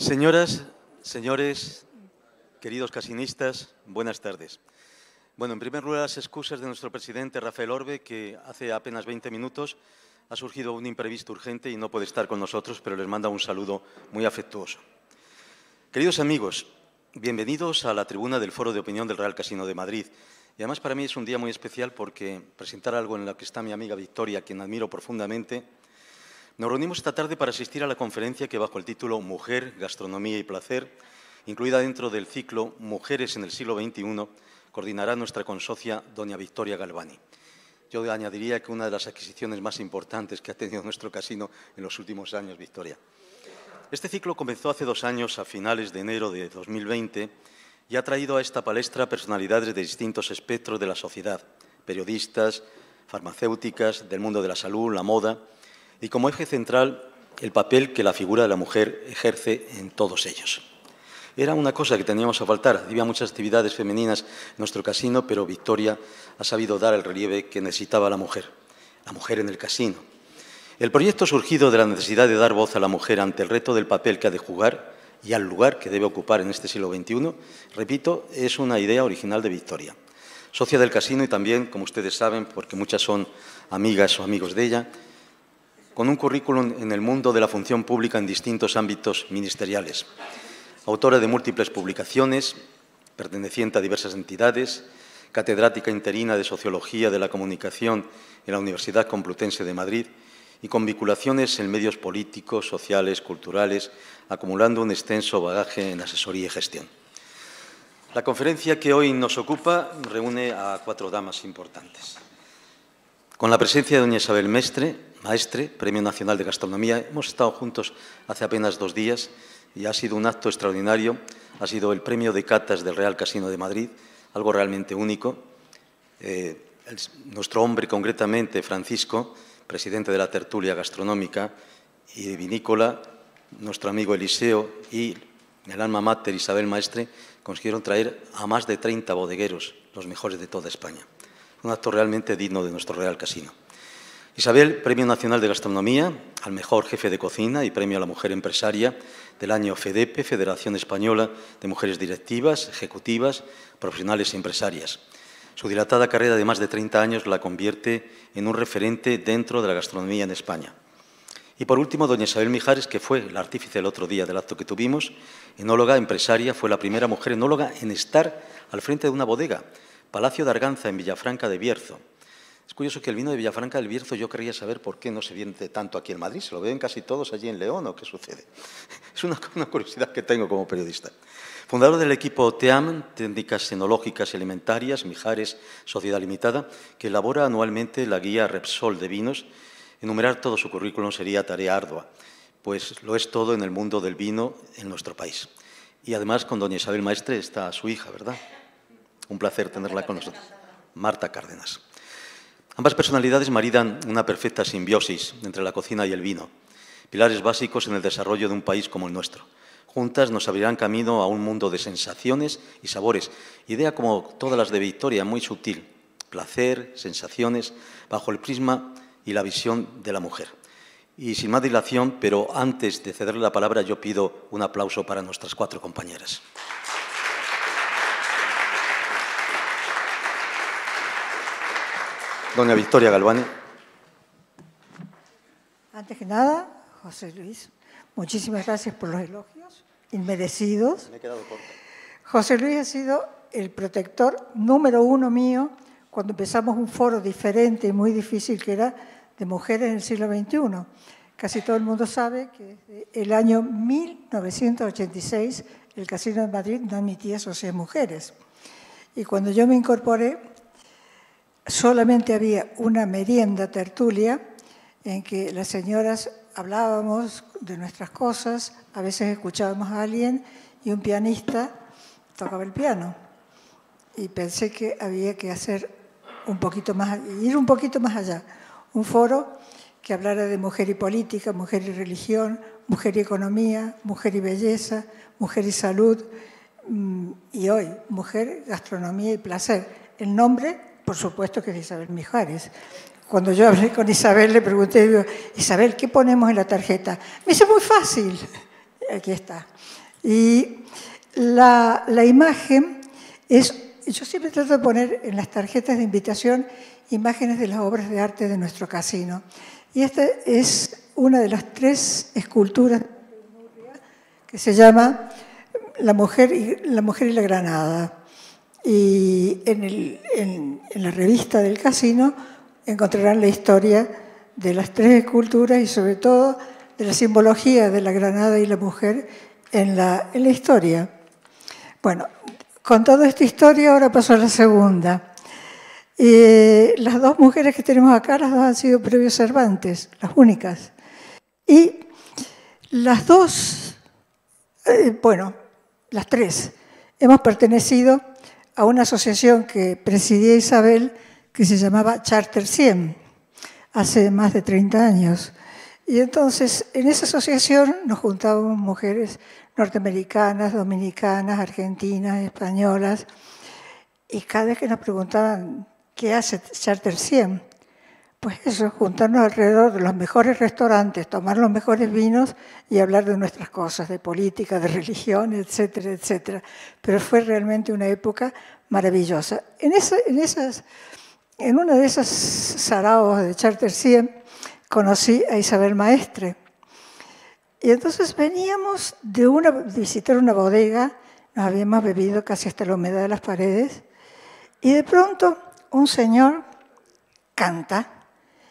Señoras, señores, queridos casinistas, buenas tardes. Bueno, en primer lugar, las excusas de nuestro presidente Rafael Orbe, que hace apenas 20 minutos ha surgido un imprevisto urgente y no puede estar con nosotros, pero les manda un saludo muy afectuoso. Queridos amigos, bienvenidos a la tribuna del Foro de Opinión del Real Casino de Madrid. Y además para mí es un día muy especial porque presentar algo en lo que está mi amiga Victoria, a quien admiro profundamente. Nos reunimos esta tarde para asistir a la conferencia que, bajo el título Mujer, Gastronomía y Placer, incluida dentro del ciclo Mujeres en el siglo XXI, coordinará nuestra consocia doña Victoria Galvani. Yo añadiría que una de las adquisiciones más importantes que ha tenido nuestro casino en los últimos años, Victoria. Este ciclo comenzó hace 2 años, a finales de enero de 2020, y ha traído a esta palestra personalidades de distintos espectros de la sociedad, periodistas, farmacéuticas, del mundo de la salud, la moda, y como eje central el papel que la figura de la mujer ejerce en todos ellos. Era una cosa que teníamos a faltar. Había muchas actividades femeninas en nuestro casino, pero Victoria ha sabido dar el relieve que necesitaba la mujer en el casino. El proyecto surgido de la necesidad de dar voz a la mujer ante el reto del papel que ha de jugar y al lugar que debe ocupar en este siglo XXI, repito, es una idea original de Victoria. Socia del casino y también, como ustedes saben, porque muchas son amigas o amigos de ella, con un currículum en el mundo de la función pública en distintos ámbitos ministeriales. Autora de múltiples publicaciones, perteneciente a diversas entidades, catedrática interina de Sociología de la Comunicación en la Universidad Complutense de Madrid y con vinculaciones en medios políticos, sociales, culturales, acumulando un extenso bagaje en asesoría y gestión. La conferencia que hoy nos ocupa reúne a 4 damas importantes. Con la presencia de doña Isabel Maestre, Premio Nacional de Gastronomía, hemos estado juntos hace apenas 2 días y ha sido un acto extraordinario. Ha sido el premio de catas del Real Casino de Madrid, algo realmente único. Nuestro hombre, concretamente, Francisco, presidente de la tertulia gastronómica y vinícola, nuestro amigo Eliseo y el alma mater Isabel Maestre, consiguieron traer a más de 30 bodegueros, los mejores de toda España. Un acto realmente digno de nuestro Real Casino. Isabel, Premio Nacional de Gastronomía, al mejor jefe de cocina y Premio a la Mujer Empresaria del año FEDEPE, Federación Española de Mujeres Directivas, Ejecutivas, Profesionales y Empresarias. Su dilatada carrera de más de 30 años la convierte en un referente dentro de la gastronomía en España. Y por último, doña Isabel Mijares, que fue la artífice el otro día del acto que tuvimos, enóloga, empresaria, fue la primera mujer enóloga en estar al frente de una bodega, Palacio de Arganza, en Villafranca de Bierzo. Es curioso que el vino de Villafranca del Bierzo, yo querría saber por qué no se vende tanto aquí en Madrid. ¿Se lo ven casi todos allí en León o qué sucede? Es una curiosidad que tengo como periodista. Fundador del equipo TEAM, Técnicas Enológicas y Alimentarias, Mijares, Sociedad Limitada, que elabora anualmente la guía Repsol de vinos. Enumerar todo su currículum sería tarea ardua, pues lo es todo en el mundo del vino en nuestro país. Y además con doña Isabel Maestre está su hija, ¿verdad? Un placer tenerla con nosotros. Marta Cárdenas. Ambas personalidades maridan una perfecta simbiosis entre la cocina y el vino, pilares básicos en el desarrollo de un país como el nuestro. Juntas nos abrirán camino a un mundo de sensaciones y sabores, idea como todas las de Victoria, muy sutil, placer, sensaciones, bajo el prisma y la visión de la mujer. Y sin más dilación, pero antes de cederle la palabra, yo pido un aplauso para nuestras 4 compañeras. Doña Victoria Galvani. Antes que nada, José Luis, muchísimas gracias por los elogios inmerecidos. Me he quedado corta. José Luis ha sido el protector número 1 mío cuando empezamos un foro diferente y muy difícil que era de mujeres en el siglo XXI. Casi todo el mundo sabe que desde el año 1986 el Casino de Madrid no admitía socias mujeres. Y cuando yo me incorporé, solamente había una merienda tertulia en que las señoras hablábamos de nuestras cosas, a veces escuchábamos a alguien y un pianista tocaba el piano. Y pensé que había que hacer ir un poquito más allá. Un foro que hablara de mujer y política, mujer y religión, mujer y economía, mujer y belleza, mujer y salud, y hoy, mujer, gastronomía y placer. El nombre, por supuesto, que es Isabel Mijares. Cuando yo hablé con Isabel, le pregunté, digo, Isabel, ¿qué ponemos en la tarjeta? Me dice, muy fácil. Aquí está. Y la imagen es, yo siempre trato de poner en las tarjetas de invitación imágenes de las obras de arte de nuestro casino. Y esta es una de las 3 esculturas que se llama La mujer y la granada. Y en la revista del casino encontrarán la historia de las 3 esculturas y sobre todo de la simbología de la granada y la mujer en la historia. Bueno, con toda esta historia ahora paso a la segunda. Las 2 mujeres que tenemos acá, las 2 han sido premios Cervantes, las únicas. Y las 2, las 3, hemos pertenecido a una asociación que presidía Isabel que se llamaba Charter 100, hace más de 30 años. Y entonces, en esa asociación nos juntábamos mujeres norteamericanas, dominicanas, argentinas, españolas, y cada vez que nos preguntaban qué hace Charter 100, pues eso, juntarnos alrededor de los mejores restaurantes, tomar los mejores vinos y hablar de nuestras cosas, de política, de religión, etcétera, etcétera. Pero fue realmente una época maravillosa. En una de esas saraos de Charter 100 conocí a Isabel Maestre. Y entonces veníamos de visitar una bodega, nos habíamos bebido casi hasta la humedad de las paredes, y de pronto un señor canta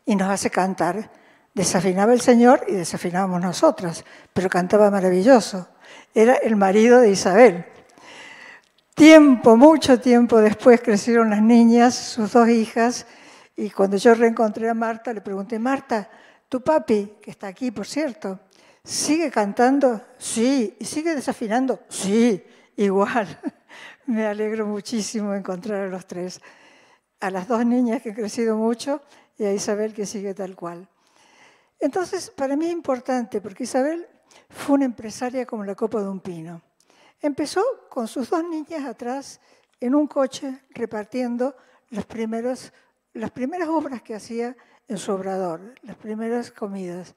y nos hace cantar. Desafinaba el señor y desafinábamos nosotras, pero cantaba maravilloso. Era el marido de Isabel. Mucho tiempo después crecieron las niñas, sus 2 hijas, y cuando yo reencontré a Marta, le pregunté, Marta, ¿tu papi, que está aquí, por cierto, sigue cantando? Sí. ¿Y sigue desafinando? Sí, igual. Me alegro muchísimo encontrar a los 3. A las 2 niñas que han crecido mucho y a Isabel que sigue tal cual. Entonces, para mí es importante, porque Isabel fue una empresaria como la copa de un pino. Empezó con sus 2 niñas atrás en un coche repartiendo las primeras obras que hacía en su obrador, las primeras comidas,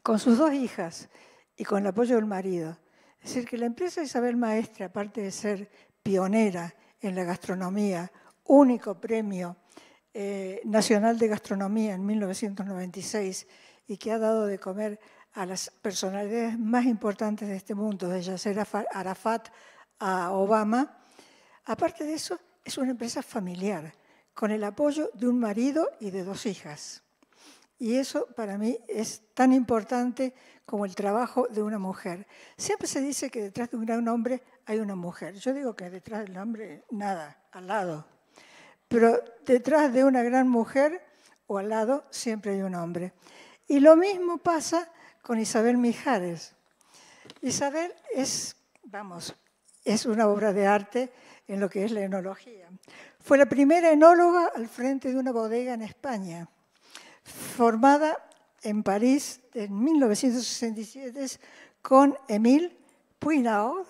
con sus 2 hijas y con el apoyo del marido. Es decir, que la empresa Isabel Maestre, aparte de ser pionera en la gastronomía, único premio nacional de gastronomía en 1996 y que ha dado de comer a las personalidades más importantes de este mundo, de Yasser Arafat a Obama, aparte de eso, es una empresa familiar, con el apoyo de un marido y de 2 hijas. Y eso para mí es tan importante como el trabajo de una mujer. Siempre se dice que detrás de un gran hombre hay una mujer. Yo digo que detrás del hombre nada, al lado. Pero detrás de una gran mujer o al lado siempre hay un hombre. Y lo mismo pasa con Isabel Mijares. Isabel es una obra de arte en lo que es la enología. Fue la primera enóloga al frente de una bodega en España, formada en París en 1967 con Émile Puynaud,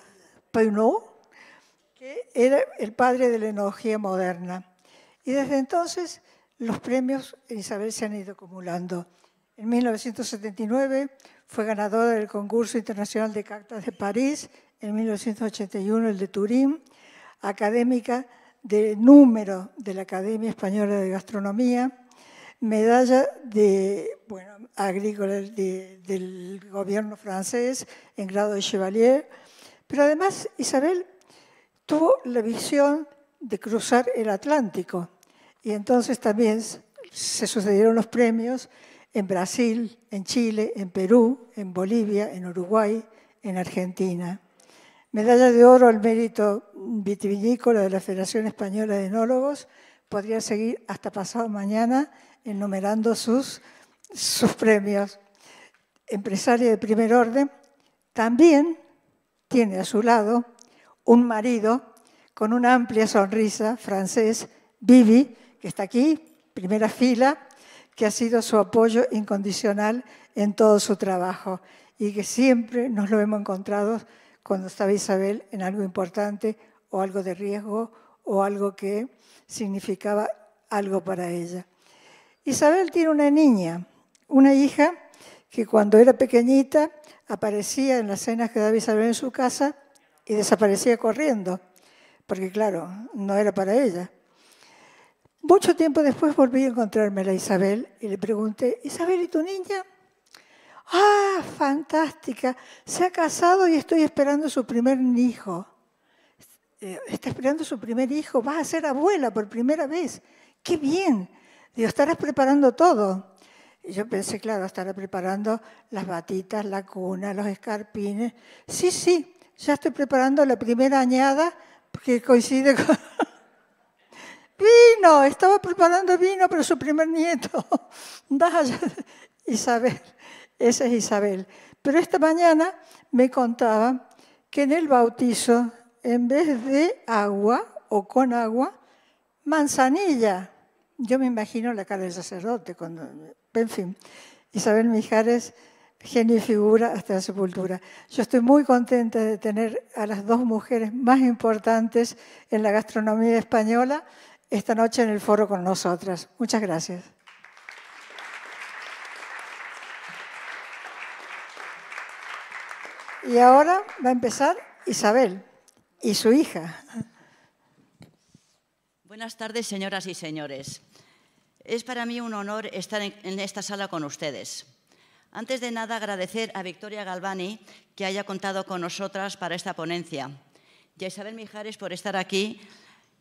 que era el padre de la enología moderna. Y desde entonces los premios en Isabel se han ido acumulando. En 1979 fue ganadora del concurso internacional de cartas de París, en 1981 el de Turín, académica de número de la Academia Española de Gastronomía, medalla agrícola del gobierno francés en grado de Chevalier, pero además Isabel tuvo la visión de cruzar el Atlántico y entonces también se sucedieron los premios en Brasil, en Chile, en Perú, en Bolivia, en Uruguay, en Argentina. Medalla de oro al mérito vitivinícola de la Federación Española de Enólogos. Podría seguir hasta pasado mañana enumerando sus premios. Empresaria de primer orden, también tiene a su lado un marido con una amplia sonrisa francés, Bibi, que está aquí, primera fila, que ha sido su apoyo incondicional en todo su trabajo y que siempre nos lo hemos encontrado cuando estaba Isabel en algo importante o algo de riesgo o algo que significaba algo para ella. Isabel tiene una niña, una hija que cuando era pequeñita aparecía en las cenas que daba Isabel en su casa y desaparecía corriendo, porque claro, no era para ella. Mucho tiempo después volví a encontrarme a la Isabel y le pregunté, Isabel, ¿y tu niña? ¡Ah, fantástica! Se ha casado y estoy esperando su primer hijo. Está esperando su primer hijo, vas a ser abuela por primera vez. ¡Qué bien! Digo, estarás preparando todo. Y yo pensé, claro, estará preparando las batitas, la cuna, los escarpines. Sí, sí, ya estoy preparando la primera añada que coincide con... Vino, estaba preparando vino para su primer nieto. Vaya, Isabel, esa es Isabel. Pero esta mañana me contaba que en el bautizo, en vez de agua o con agua, manzanilla. Yo me imagino la cara del sacerdote. En fin, Isabel Mijares, genio y figura hasta la sepultura. Yo estoy muy contenta de tener a las dos mujeres más importantes en la gastronomía española esta noche en el foro con nosotras. Muchas gracias. Y ahora va a empezar Isabel y su hija. Buenas tardes, señoras y señores. Es para mí un honor estar en esta sala con ustedes. Antes de nada, agradecer a Victoria Galvani que haya contado con nosotras para esta ponencia y a Isabel Mijares por estar aquí,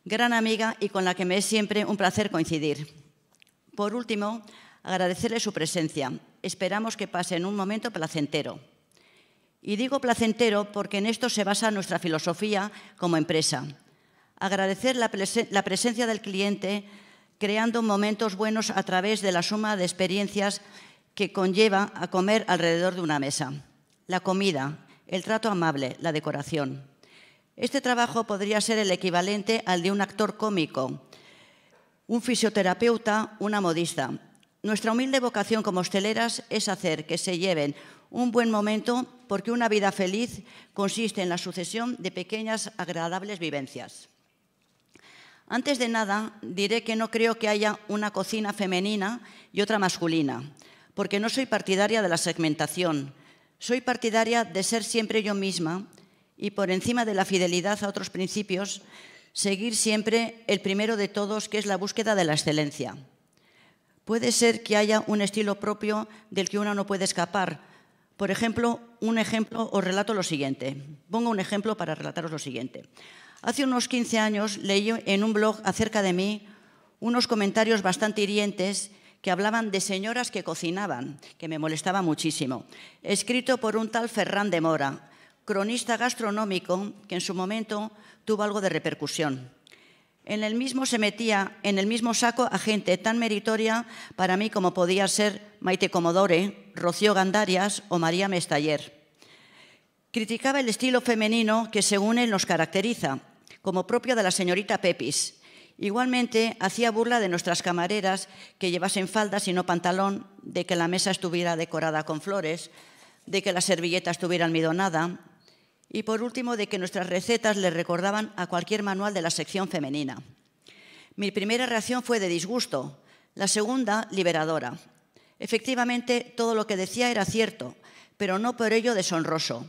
gran amiga y con la que me es siempre un placer coincidir. Por último, agradecerle su presencia. Esperamos que pasen un momento placentero. Y digo placentero porque en esto se basa nuestra filosofía como empresa. Agradecer la presencia del cliente creando momentos buenos a través de la suma de experiencias que conlleva a comer alrededor de una mesa. La comida, el trato amable, la decoración. Este trabajo podría ser el equivalente al de un actor cómico, un fisioterapeuta, una modista. Nuestra humilde vocación como hosteleras es hacer que se lleven un buen momento porque una vida feliz consiste en la sucesión de pequeñas agradables vivencias. Antes de nada, diré que no creo que haya una cocina femenina y otra masculina, porque no soy partidaria de la segmentación. Soy partidaria de ser siempre yo misma y, por encima de la fidelidad a otros principios, seguir siempre el primero de todos, que es la búsqueda de la excelencia. Puede ser que haya un estilo propio del que uno no puede escapar. Por ejemplo, os relato lo siguiente. Pongo un ejemplo para relataros lo siguiente. Hace unos 15 años leí en un blog acerca de mí unos comentarios bastante hirientes que hablaban de señoras que cocinaban, que me molestaba muchísimo, escrito por un tal Ferran de Mora, cronista gastronómico que en su momento tuvo algo de repercusión. En el mismo se metía en el mismo saco a gente tan meritoria para mí como podía ser Maite Comodore, Rocío Gandarias o María Mestaller. Criticaba el estilo femenino que según él nos caracteriza, como propio de la señorita Pepis. Igualmente hacía burla de nuestras camareras que llevasen faldas y no pantalón, de que la mesa estuviera decorada con flores, de que la servilleta estuviera almidonada y, por último, de que nuestras recetas le recordaban a cualquier manual de la sección femenina. Mi primera reacción fue de disgusto, la segunda, liberadora. Efectivamente, todo lo que decía era cierto, pero no por ello deshonroso.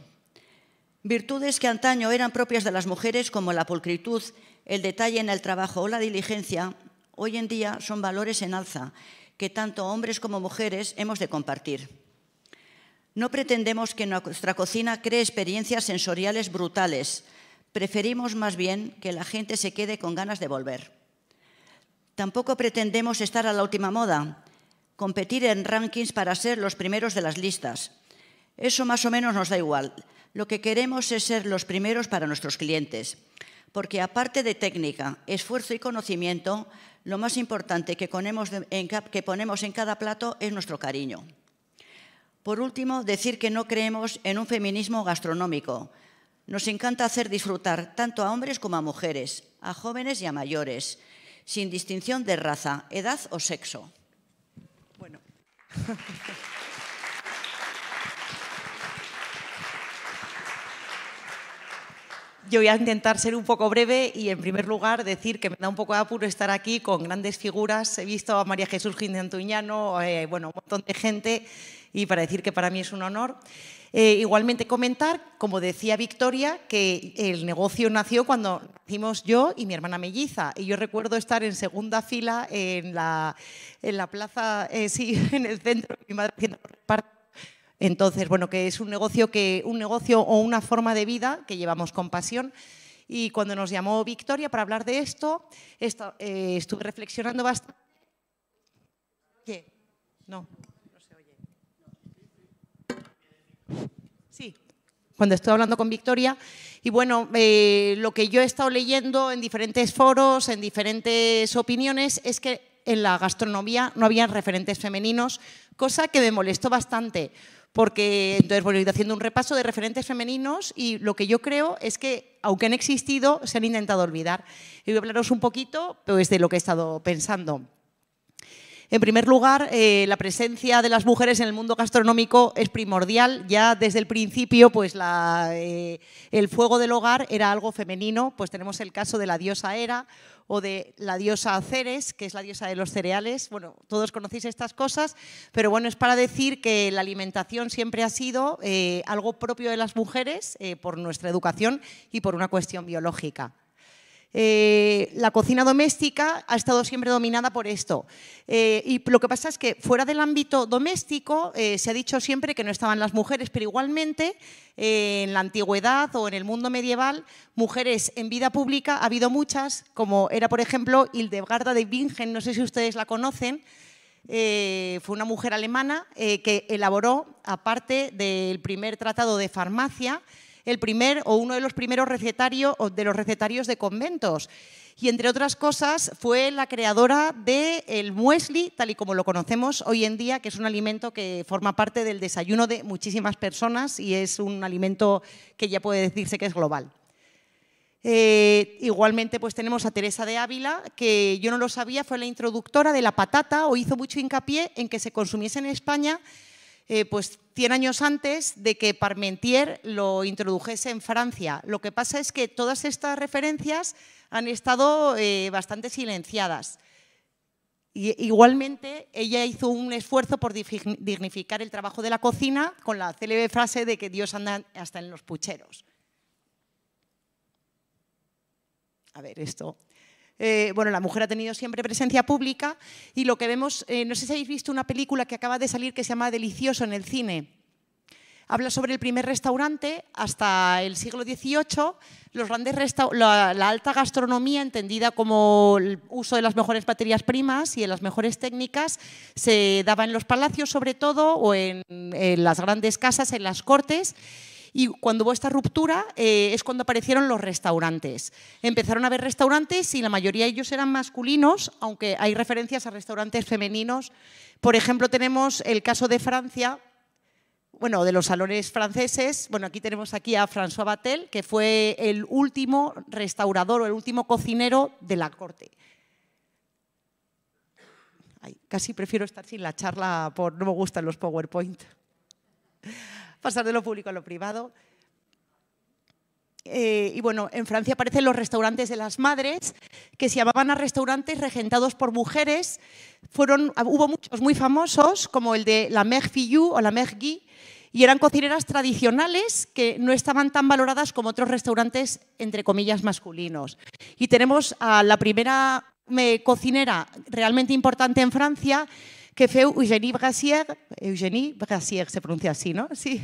Virtudes que antaño eran propias de las mujeres, como la pulcritud, el detalle en el trabajo o la diligencia, hoy en día son valores en alza que tanto hombres como mujeres hemos de compartir. No pretendemos que nuestra cocina cree experiencias sensoriales brutales. Preferimos más bien que la gente se quede con ganas de volver. Tampoco pretendemos estar a la última moda, competir en rankings para ser los primeros de las listas. Eso más o menos nos da igual. Lo que queremos es ser los primeros para nuestros clientes, porque aparte de técnica, esfuerzo y conocimiento, lo más importante que ponemos en cada plato es nuestro cariño. Por último, decir que no creemos en un feminismo gastronómico. Nos encanta hacer disfrutar tanto a hombres como a mujeres, a jóvenes y a mayores, sin distinción de raza, edad o sexo. Bueno. Yo voy a intentar ser un poco breve y, en primer lugar, decir que me da un poco de apuro estar aquí con grandes figuras. He visto a María Jesús Gil de Antuñano, bueno, un montón de gente, y para decir que para mí es un honor. Igualmente comentar, como decía Victoria, que el negocio nació cuando nacimos yo y mi hermana melliza. Y yo recuerdo estar en segunda fila en la plaza, sí, en el centro, mi madre haciendo reparto. Entonces, bueno, que es un negocio o una forma de vida que llevamos con pasión. Y cuando nos llamó Victoria para hablar de esto estuve reflexionando bastante. ¿Qué? No se oye. Sí, cuando estoy hablando con Victoria. Y bueno, lo que yo he estado leyendo en diferentes foros, en diferentes opiniones, es que en la gastronomía no había referentes femeninos, cosa que me molestó bastante. Porque entonces voy a ir haciendo un repaso de referentes femeninos y lo que yo creo es que, aunque han existido, se han intentado olvidar. Y voy a hablaros un poquito pues, de lo que he estado pensando. En primer lugar, la presencia de las mujeres en el mundo gastronómico es primordial. Ya desde el principio, pues el fuego del hogar era algo femenino. Pues tenemos el caso de la diosa Hera o de la diosa Ceres, que es la diosa de los cereales. Bueno, todos conocéis estas cosas, pero bueno, es para decir que la alimentación siempre ha sido algo propio de las mujeres por nuestra educación y por una cuestión biológica. La cocina doméstica ha estado siempre dominada por esto. Y lo que pasa es que fuera del ámbito doméstico se ha dicho siempre que no estaban las mujeres, pero igualmente en la antigüedad o en el mundo medieval, mujeres en vida pública ha habido muchas, como era, por ejemplo, Hildegarda de Bingen, no sé si ustedes la conocen. Fue una mujer alemana que elaboró, aparte del primer tratado de farmacia, uno de los primeros recetarios de conventos. Y, entre otras cosas, fue la creadora del muesli, tal y como lo conocemos hoy en día, que es un alimento que forma parte del desayuno de muchísimas personas y es un alimento que ya puede decirse que es global. Igualmente pues tenemos a Teresa de Ávila, que yo no lo sabía, fue la introductora de la patata o hizo mucho hincapié en que se consumiese en España pues 100 años antes de que Parmentier lo introdujese en Francia. Lo que pasa es que todas estas referencias han estado bastante silenciadas. Igualmente, ella hizo un esfuerzo por dignificar el trabajo de la cocina con la célebre frase de que Dios anda hasta en los pucheros. A ver, esto. Bueno, la mujer ha tenido siempre presencia pública y lo que vemos, no sé si habéis visto una película que acaba de salir que se llama Delicioso en el cine. Habla sobre el primer restaurante hasta el siglo XVIII, la alta gastronomía, entendida como el uso de las mejores materias primas y de las mejores técnicas, se daba en los palacios sobre todo o en las grandes casas, en las cortes. Y cuando hubo esta ruptura es cuando aparecieron los restaurantes. Empezaron a haber restaurantes y la mayoría de ellos eran masculinos, aunque hay referencias a restaurantes femeninos. Por ejemplo, tenemos el caso de Francia, bueno, de los salones franceses. Bueno, aquí tenemos a François Vatel, que fue el último restaurador o el último cocinero de la corte. Ay, casi prefiero estar sin la charla, no me gustan los PowerPoint. Pasar de lo público a lo privado. Y bueno, en Francia aparecen los restaurantes de las madres, que se llamaban a restaurantes regentados por mujeres. Hubo muchos muy famosos, como el de la Mère Fillou o la Mère Guy, y eran cocineras tradicionales que no estaban tan valoradas como otros restaurantes, entre comillas, masculinos. Y tenemos a la primera cocinera realmente importante en Francia, que fue Eugénie Brassier, se pronuncia así, ¿no? Sí.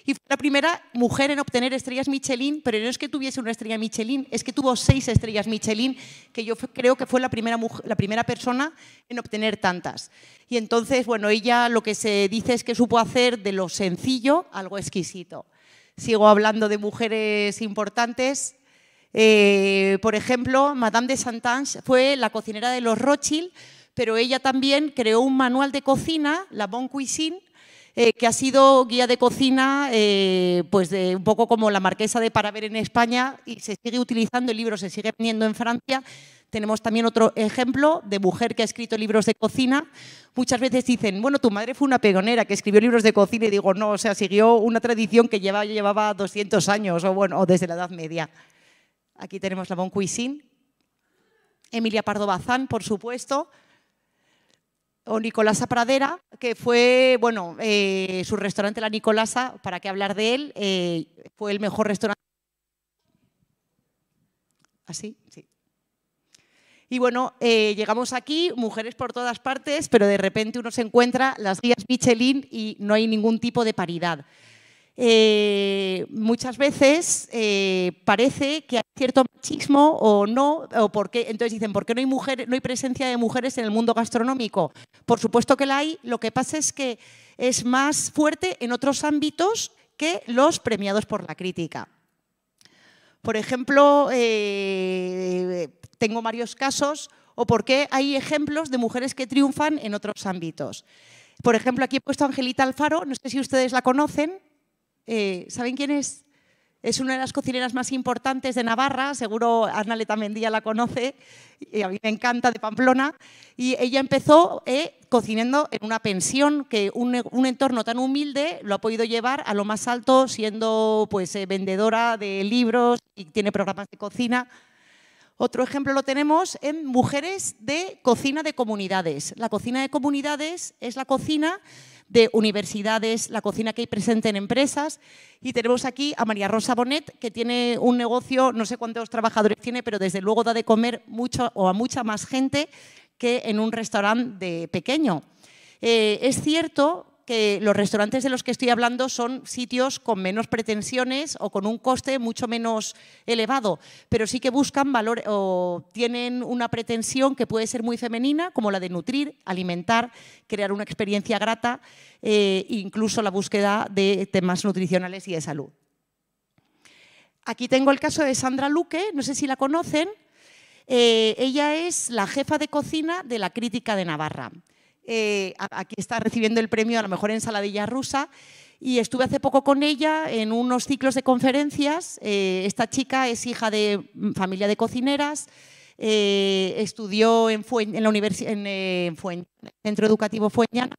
Y fue la primera mujer en obtener estrellas Michelin, pero no es que tuviese una estrella Michelin, es que tuvo 6 estrellas Michelin, que yo creo que fue la primera persona en obtener tantas. Y entonces, bueno, ella lo que se dice es que supo hacer de lo sencillo algo exquisito. Sigo hablando de mujeres importantes. Por ejemplo, Madame de Santange fue la cocinera de los Rothschild, pero ella también creó un manual de cocina, la Bonne Cuisine, que ha sido guía de cocina pues un poco como la marquesa de Paraver en España y se sigue utilizando, el libro se sigue vendiendo en Francia. Tenemos también otro ejemplo de mujer que ha escrito libros de cocina. Muchas veces dicen, bueno, tu madre fue una pregonera que escribió libros de cocina, y digo, no, o sea, siguió una tradición que llevaba 200 años o, bueno, o desde la Edad Media. Aquí tenemos la Bon Cuisine. Emilia Pardo Bazán, por supuesto. O Nicolasa Pradera, que fue, bueno, su restaurante La Nicolasa, ¿para qué hablar de él? Fue el mejor restaurante. ¿Así? Sí. Y bueno, llegamos aquí, mujeres por todas partes, pero de repente uno se encuentra las guías Michelin y no hay ningún tipo de paridad. Muchas veces parece que hay cierto machismo o no, o por qué, entonces dicen, ¿por qué no hay presencia de mujeres en el mundo gastronómico? Por supuesto que la hay, lo que pasa es que es más fuerte en otros ámbitos que los premiados por la crítica. Por ejemplo, tengo varios casos, o por qué hay ejemplos de mujeres que triunfan en otros ámbitos. Por ejemplo, aquí he puesto a Angelita Alfaro, no sé si ustedes la conocen. ¿Saben quién es? Es una de las cocineras más importantes de Navarra, seguro Ana Letamendia la conoce, y a mí me encanta, de Pamplona, y ella empezó cocinando en una pensión, que un entorno tan humilde lo ha podido llevar a lo más alto, siendo pues, vendedora de libros y tiene programas de cocina. Otro ejemplo lo tenemos en mujeres de cocina de comunidades. La cocina de comunidades es la cocina de universidades, la cocina que hay presente en empresas, y tenemos aquí a María Rosa Bonet, que tiene un negocio, no sé cuántos trabajadores tiene, pero desde luego da de comer mucho o a mucha más gente que en un restaurante pequeño. Es cierto que los restaurantes de los que estoy hablando son sitios con menos pretensiones o con un coste mucho menos elevado, pero sí que buscan valor o tienen una pretensión que puede ser muy femenina, como la de nutrir, alimentar, crear una experiencia grata, incluso la búsqueda de temas nutricionales y de salud. Aquí tengo el caso de Sandra Luque, no sé si la conocen. Ella es la jefa de cocina de la Crítica de Navarra. Aquí está recibiendo el premio a la mejor ensaladilla rusa, y estuve hace poco con ella en unos ciclos de conferencias. Esta chica es hija de familia de cocineras, estudió en el Centro Educativo Fuenllana,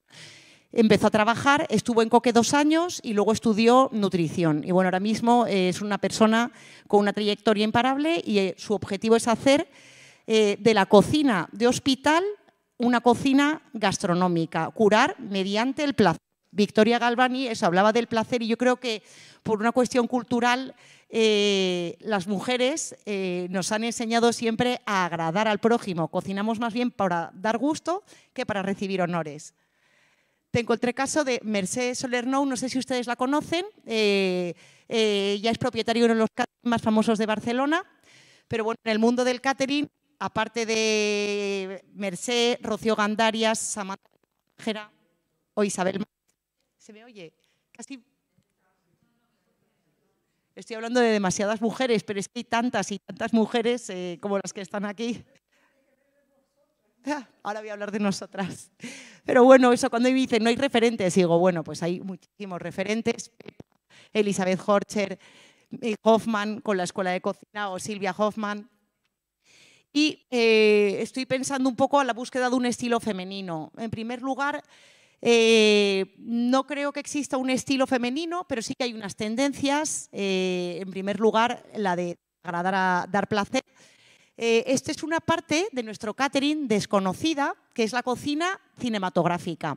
empezó a trabajar, estuvo en Coque 2 años y luego estudió nutrición. Y bueno, ahora mismo es una persona con una trayectoria imparable y su objetivo es hacer de la cocina de hospital una cocina gastronómica, curar mediante el placer. Victoria Galvani hablaba del placer, y yo creo que por una cuestión cultural las mujeres nos han enseñado siempre a agradar al prójimo. Cocinamos más bien para dar gusto que para recibir honores. Tengo el caso de Mercè Soler-Nou, no sé si ustedes la conocen, ella es propietaria de uno de los catering más famosos de Barcelona, pero bueno, en el mundo del catering, aparte de Mercè, Rocío Gandarias, Samantha Jera o Isabel. ¿Se me oye? Casi. Estoy hablando de demasiadas mujeres, pero es que hay tantas y tantas mujeres como las que están aquí. Ahora voy a hablar de nosotras. Pero bueno, eso cuando me dicen no hay referentes, digo, bueno, pues hay muchísimos referentes. Elizabeth Horcher, Hoffman con la Escuela de Cocina, o Silvia Hoffman. Y estoy pensando un poco a la búsqueda de un estilo femenino. En primer lugar, no creo que exista un estilo femenino, pero sí que hay unas tendencias. En primer lugar, la de agradar, dar placer. Esta es una parte de nuestro catering desconocida, que es la cocina cinematográfica.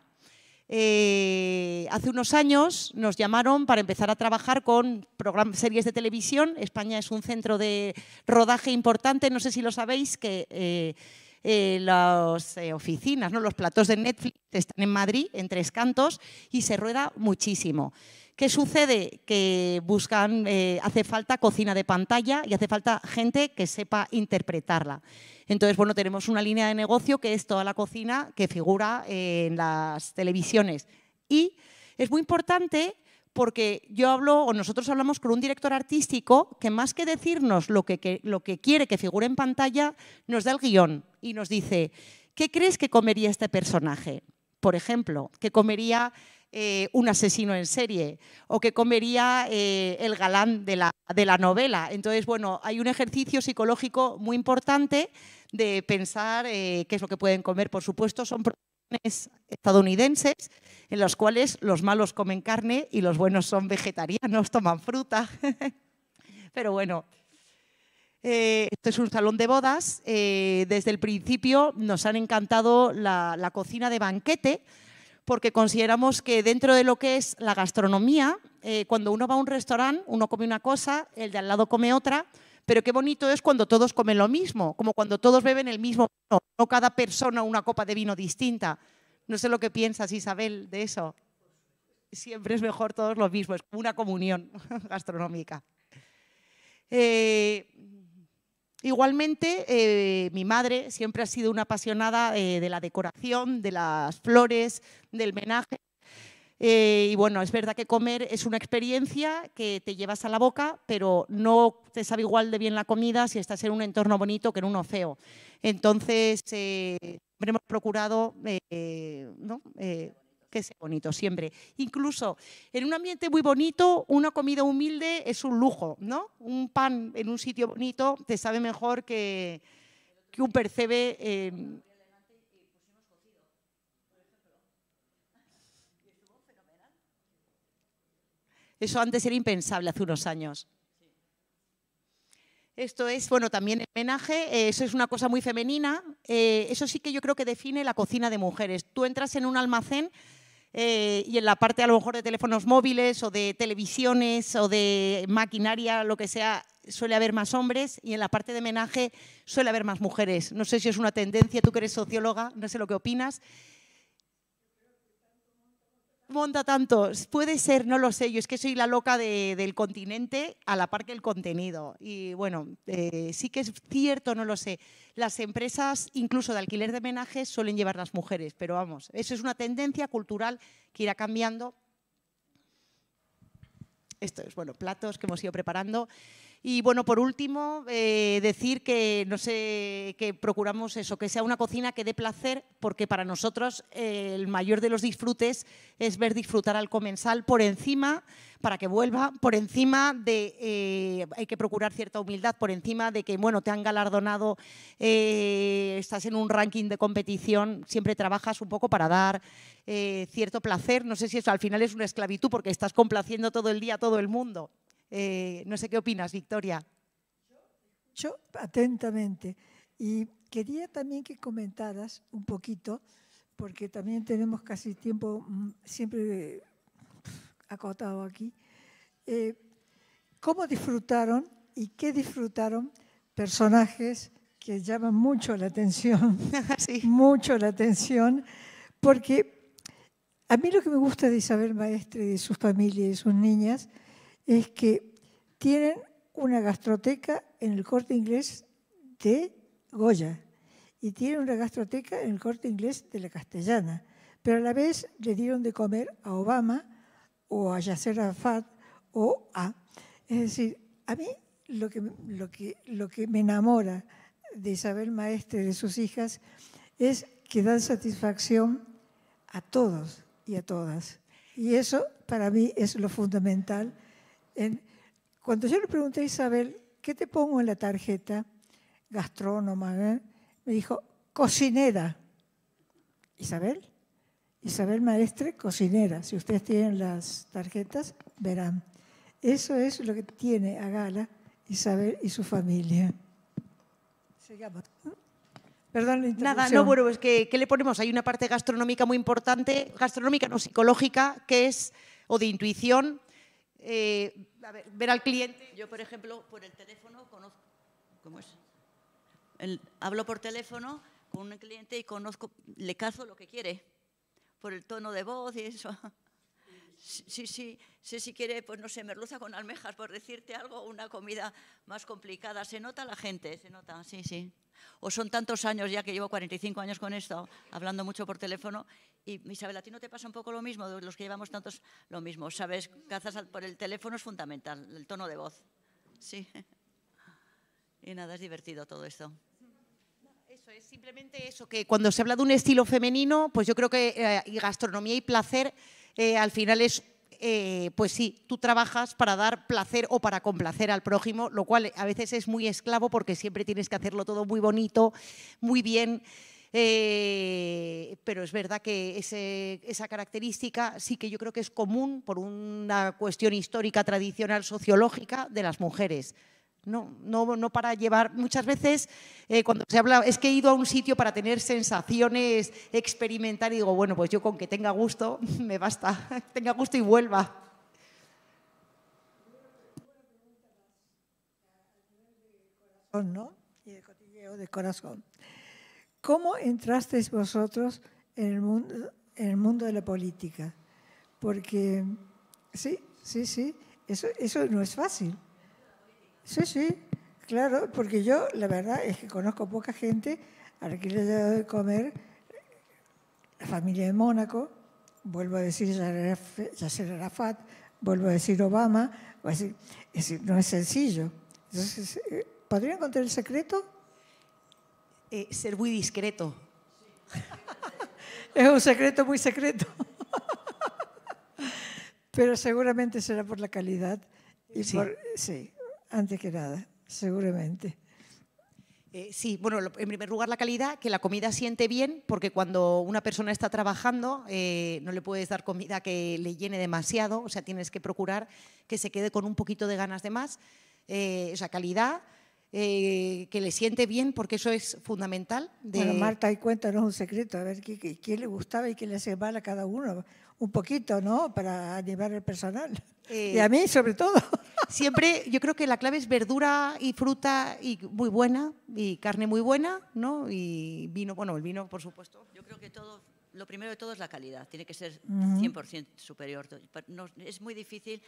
Hace unos años nos llamaron para empezar a trabajar con series de televisión. España es un centro de rodaje importante, no sé si lo sabéis, que las oficinas, ¿no? Los platós de Netflix están en Madrid, en Tres Cantos, y se rueda muchísimo. ¿Qué sucede? Que buscan, hace falta cocina de pantalla y hace falta gente que sepa interpretarla. Entonces, bueno, tenemos una línea de negocio que es toda la cocina que figura en las televisiones. Y es muy importante porque nosotros hablamos con un director artístico que, más que decirnos lo que quiere que figure en pantalla, nos da el guión y nos dice, ¿qué crees que comería este personaje? Por ejemplo, ¿qué comería un asesino en serie? ¿O qué comería el galán de la novela? Entonces, bueno, hay un ejercicio psicológico muy importante de pensar qué es lo que pueden comer. Por supuesto, son producciones estadounidenses en las cuales los malos comen carne y los buenos son vegetarianos, toman fruta. Pero bueno, Esto es un salón de bodas. Desde el principio nos han encantado la cocina de banquete, porque consideramos que dentro de lo que es la gastronomía, cuando uno va a un restaurante, uno come una cosa, el de al lado come otra, pero qué bonito es cuando todos comen lo mismo, como cuando todos beben el mismo vino, no cada persona una copa de vino distinta. No sé lo que piensas, Isabel, de eso. Siempre es mejor todos lo mismo, es como una comunión gastronómica. Igualmente, mi madre siempre ha sido una apasionada de la decoración, de las flores, del menaje. Y bueno, es verdad que comer es una experiencia que te llevas a la boca, pero no te sabe igual de bien la comida si estás en un entorno bonito que en uno feo. Entonces, siempre hemos procurado ¿no? Que sea bonito, siempre. Incluso en un ambiente muy bonito, una comida humilde es un lujo, ¿no? Un pan en un sitio bonito te sabe mejor que un percebe. Eso antes era impensable hace unos años. Esto es, bueno, también el menaje, eso es una cosa muy femenina. Eso sí que yo creo que define la cocina de mujeres. Tú entras en un almacén y en la parte a lo mejor de teléfonos móviles o de televisiones o de maquinaria, lo que sea, suele haber más hombres, y en la parte de menaje suele haber más mujeres. No sé si es una tendencia, tú que eres socióloga, no sé lo que opinas. Monta tanto, puede ser, no lo sé, yo es que soy la loca del continente a la par que el contenido. Y bueno, sí que es cierto, no lo sé, las empresas incluso de alquiler de menajes suelen llevar las mujeres, pero vamos, eso es una tendencia cultural que irá cambiando. Esto es, bueno, platos que hemos ido preparando. Y bueno, por último, decir que, no sé, que procuramos eso, que sea una cocina que dé placer, porque para nosotros el mayor de los disfrutes es ver disfrutar al comensal por encima, para que vuelva, por encima de, hay que procurar cierta humildad, por encima de que, bueno, te han galardonado, estás en un ranking de competición, siempre trabajas un poco para dar cierto placer. No sé si eso al final es una esclavitud, porque estás complaciendo todo el día a todo el mundo. No sé qué opinas, Victoria. Yo atentamente, y quería también que comentaras un poquito, porque también tenemos casi tiempo siempre acotado aquí, cómo disfrutaron y qué disfrutaron personajes que llaman mucho la atención, Sí. mucho la atención, porque a mí lo que me gusta de Isabel Maestre y de su familia y de sus niñas es que tienen una gastroteca en el Corte Inglés de Goya y tienen una gastroteca en el Corte Inglés de la Castellana, pero a la vez le dieron de comer a Obama o a Yasser Arafat o a… Es decir, a mí lo que me enamora de Isabel Maestre y de sus hijas es que dan satisfacción a todos y a todas. Y eso para mí es lo fundamental. Cuando yo le pregunté a Isabel, ¿qué te pongo en la tarjeta? Gastrónoma, me dijo, cocinera. Isabel Maestre, cocinera. Si ustedes tienen las tarjetas, verán. Eso es lo que tiene a gala Isabel y su familia. Sigamos. Perdón la interrupción. Nada, no, bueno, es que ¿qué le ponemos? Hay una parte gastronómica muy importante, gastronómica no psicológica, que es, o de intuición, a ver al cliente. Yo, por ejemplo, por el teléfono conozco, ¿cómo es? Hablo por teléfono con un cliente y conozco, le cazo lo que quiere, por el tono de voz y eso. Sí, sé si quiere, pues no sé, merluza con almejas, por decirte algo, una comida más complicada. Se nota la gente, se nota, sí. O son tantos años ya que llevo 45 años con esto, hablando mucho por teléfono. Y Isabel, ¿a ti no te pasa un poco lo mismo? De los que llevamos tantos, lo mismo. Sabes, cazas por el teléfono es fundamental, el tono de voz. Sí. Y nada, es divertido todo esto. Eso es simplemente eso, que cuando se habla de un estilo femenino, pues yo creo que gastronomía y placer al final es, pues sí, tú trabajas para dar placer o para complacer al prójimo, lo cual a veces es muy esclavo porque siempre tienes que hacerlo todo muy bonito, muy bien. Pero es verdad que esa característica sí que yo creo que es común por una cuestión histórica, tradicional, sociológica de las mujeres. No para llevar, muchas veces cuando se habla, es que he ido a un sitio para tener sensaciones, experimentar y digo, bueno, pues yo con que tenga gusto me basta, tenga gusto y vuelva. ¿No? Y de cotilleo de corazón. ¿Cómo entrasteis vosotros en el mundo de la política? Porque sí, eso no es fácil. Sí, claro, porque yo la verdad es que conozco poca gente a la que le he dado de comer la familia de Mónaco, vuelvo a decir Yasser Arafat, vuelvo a decir Obama, es decir, no es sencillo. Entonces, ¿podría encontrar el secreto? Ser muy discreto. Es un secreto muy secreto. Pero seguramente será por la calidad. Y sí. Sí, antes que nada, seguramente. Sí, bueno, en primer lugar la calidad, que la comida siente bien, porque cuando una persona está trabajando no le puedes dar comida que le llene demasiado, o sea, tienes que procurar que se quede con un poquito de ganas de más. O sea, calidad, que le siente bien, porque eso es fundamental. Bueno, Marta, y cuéntanos un secreto, a ver qué le gustaba y qué le hacía mal a cada uno. Un poquito, ¿no? Para animar al personal. Y a mí, sobre todo. Siempre, yo creo que la clave es verdura y fruta y muy buena, y carne muy buena, ¿no? Y vino, bueno, el vino, por supuesto. Yo creo que lo primero de todo es la calidad. Tiene que ser 100% superior. No, es muy difícil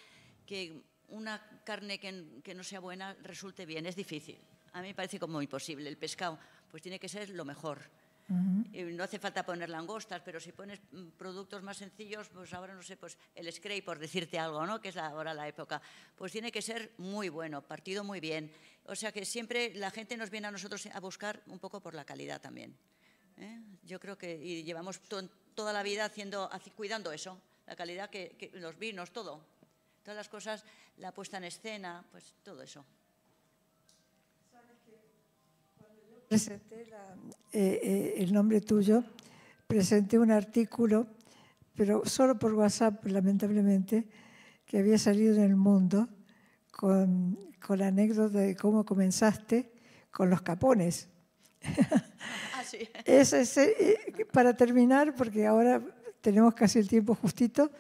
que una carne que no sea buena resulte bien. Es difícil. A mí me parece como imposible. El pescado, pues tiene que ser lo mejor. No hace falta poner langostas, pero si pones productos más sencillos, pues ahora no sé, pues el Scrape, por decirte algo, ¿no? Que es ahora la época, pues tiene que ser muy bueno, partido muy bien. O sea que siempre la gente nos viene a nosotros a buscar un poco por la calidad también. Yo creo que y llevamos toda la vida cuidando eso, la calidad, que los vinos, todo. Todas las cosas, la puesta en escena, pues todo eso. Presenté el nombre tuyo, presenté un artículo, pero solo por WhatsApp, lamentablemente, que había salido en El Mundo con la anécdota de cómo comenzaste con los capones. Ah, sí. Para terminar, porque ahora tenemos casi el tiempo justito,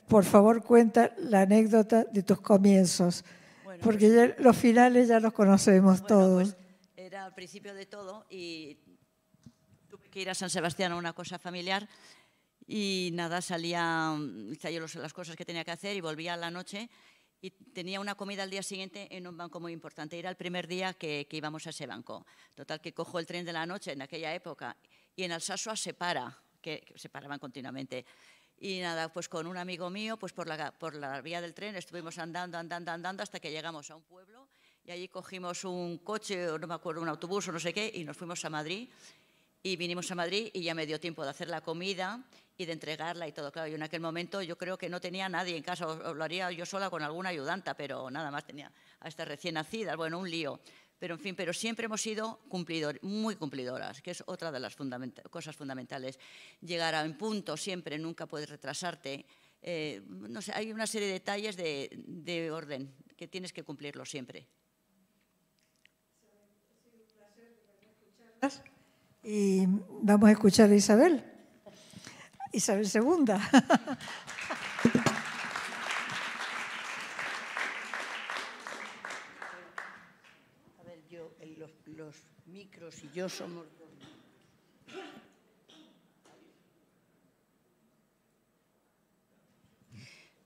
por favor, cuenta la anécdota de tus comienzos, bueno, porque pues, ya los finales ya los conocemos todos. Pues, era al principio de todo y tuve que ir a San Sebastián a una cosa familiar y nada, hice yo las cosas que tenía que hacer y volvía a la noche y tenía una comida al día siguiente en un banco muy importante. Era el primer día que íbamos a ese banco. Total, que cojo el tren de la noche en aquella época y en Alsasua se paraban continuamente. Y nada, pues con un amigo mío, pues por la vía del tren estuvimos andando hasta que llegamos a un pueblo. Y allí cogimos un coche, o no me acuerdo, un autobús o no sé qué, y nos fuimos a Madrid. Y vinimos a Madrid y ya me dio tiempo de hacer la comida y de entregarla y todo. Claro, y en aquel momento yo creo que no tenía nadie en casa, o lo haría yo sola con alguna ayudanta, pero nada más tenía a estas recién nacidas, bueno, un lío. Pero en fin, pero siempre hemos sido muy cumplidoras, que es otra de las cosas fundamentales. Llegar a un punto siempre, nunca puedes retrasarte. No sé, hay una serie de detalles de orden que tienes que cumplirlo siempre. Y vamos a escuchar a Isabel II. A ver, los micros y yo somos dos.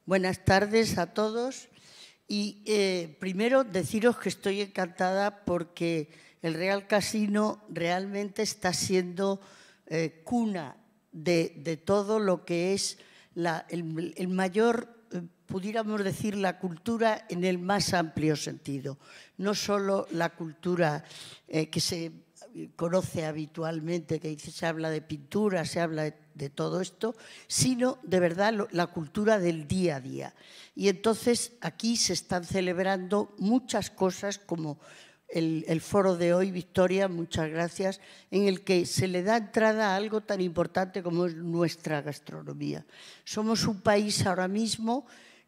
Buenas tardes a todos y primero deciros que estoy encantada porque el Real Casino realmente está siendo cuna de todo lo que es el mayor, pudiéramos decir, la cultura en el más amplio sentido. No solo la cultura que se conoce habitualmente, que se habla de pintura, se habla de todo esto, sino de verdad la cultura del día a día. Y entonces aquí se están celebrando muchas cosas como el foro de hoy, Victoria, muchas gracias, en el que se le da entrada a algo tan importante como es nuestra gastronomía. Somos un país ahora mismo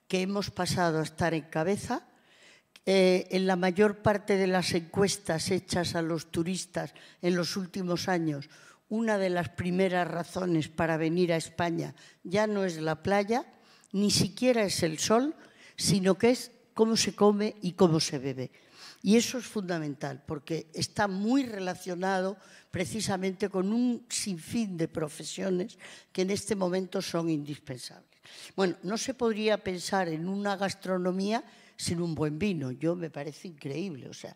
que hemos pasado a estar en cabeza En la mayor parte de las encuestas hechas a los turistas en los últimos años, una de las primeras razones para venir a España ya no es la playa, ni siquiera es el sol, sino que es cómo se come y cómo se bebe. Y eso es fundamental, porque está muy relacionado precisamente con un sinfín de profesiones que en este momento son indispensables. Bueno, no se podría pensar en una gastronomía sin un buen vino. Yo me parece increíble. O sea,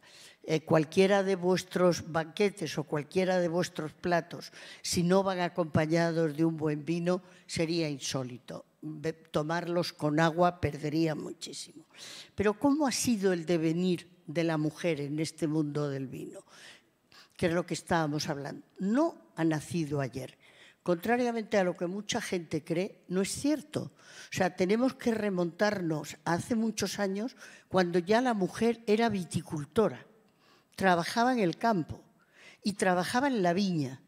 cualquiera de vuestros banquetes o cualquiera de vuestros platos, si no van acompañados de un buen vino, sería insólito. Tomarlos con agua perdería muchísimo. Pero ¿cómo ha sido el devenir de la mujer en este mundo del vino? Que es lo que estábamos hablando. No ha nacido ayer. Contrariamente a lo que mucha gente cree, no es cierto. O sea, tenemos que remontarnos a hace muchos años cuando ya la mujer era viticultora, trabajaba en el campo y trabajaba en la viña.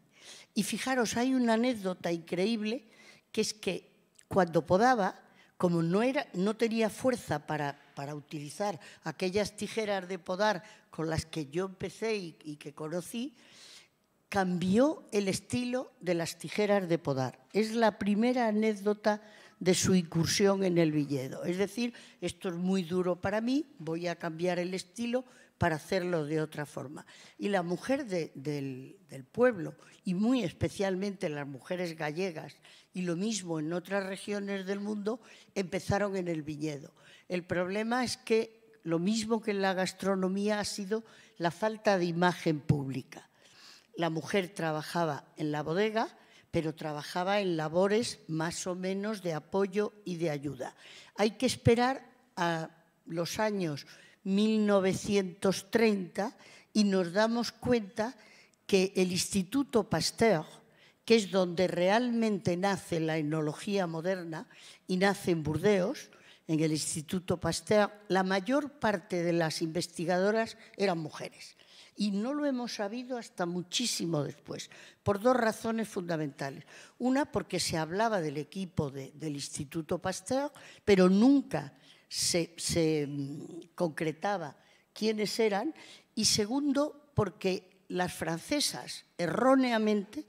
Y fijaros, hay una anécdota increíble que es que cuando podaba, como no tenía fuerza para utilizar aquellas tijeras de podar con las que yo empecé y que conocí, cambió el estilo de las tijeras de podar. Es la primera anécdota de su incursión en el viñedo. Es decir, esto es muy duro para mí, voy a cambiar el estilo para hacerlo de otra forma. Y la mujer del pueblo, y muy especialmente las mujeres gallegas, y lo mismo en otras regiones del mundo, empezaron en el viñedo. El problema es que lo mismo que en la gastronomía ha sido la falta de imagen pública. La mujer trabajaba en la bodega, pero trabajaba en labores más o menos de apoyo y de ayuda. Hay que esperar a los años 1930 y nos damos cuenta que el Instituto Pasteur, que es donde realmente nace la enología moderna y nace en Burdeos, en el Instituto Pasteur, la mayor parte de las investigadoras eran mujeres. Y no lo hemos sabido hasta muchísimo después, por dos razones fundamentales. Una, porque se hablaba del equipo del Instituto Pasteur, pero nunca se concretaba quiénes eran. Y segundo, porque las francesas, erróneamente,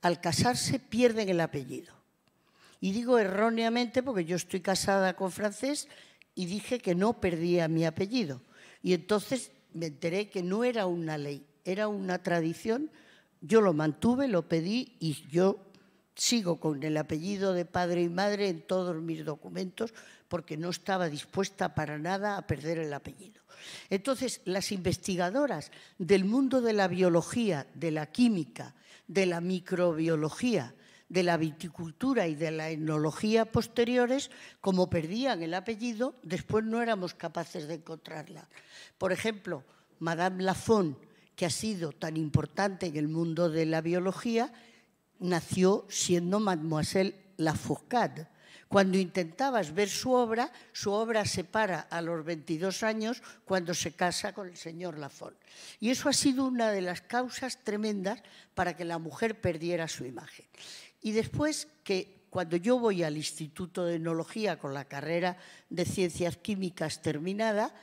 al casarse pierden el apellido. Y digo erróneamente porque yo estoy casada con francés y dije que no perdía mi apellido. Y entonces me enteré que no era una ley, era una tradición. Yo lo mantuve, lo pedí y yo sigo con el apellido de padre y madre en todos mis documentos porque no estaba dispuesta para nada a perder el apellido. Entonces, las investigadoras del mundo de la biología, de la química, de la microbiología, de la viticultura y de la enología posteriores, como perdían el apellido, después no éramos capaces de encontrarla. Por ejemplo, Madame Lafon, que ha sido tan importante en el mundo de la biología, nació siendo Mademoiselle Lafourcade. Cuando intentabas ver su obra se para a los 22 años cuando se casa con el señor Lafon. Y eso ha sido una de las causas tremendas para que la mujer perdiera su imagen. Y después que cuando yo voy al Instituto de Enología con la carrera de Ciencias Químicas terminada,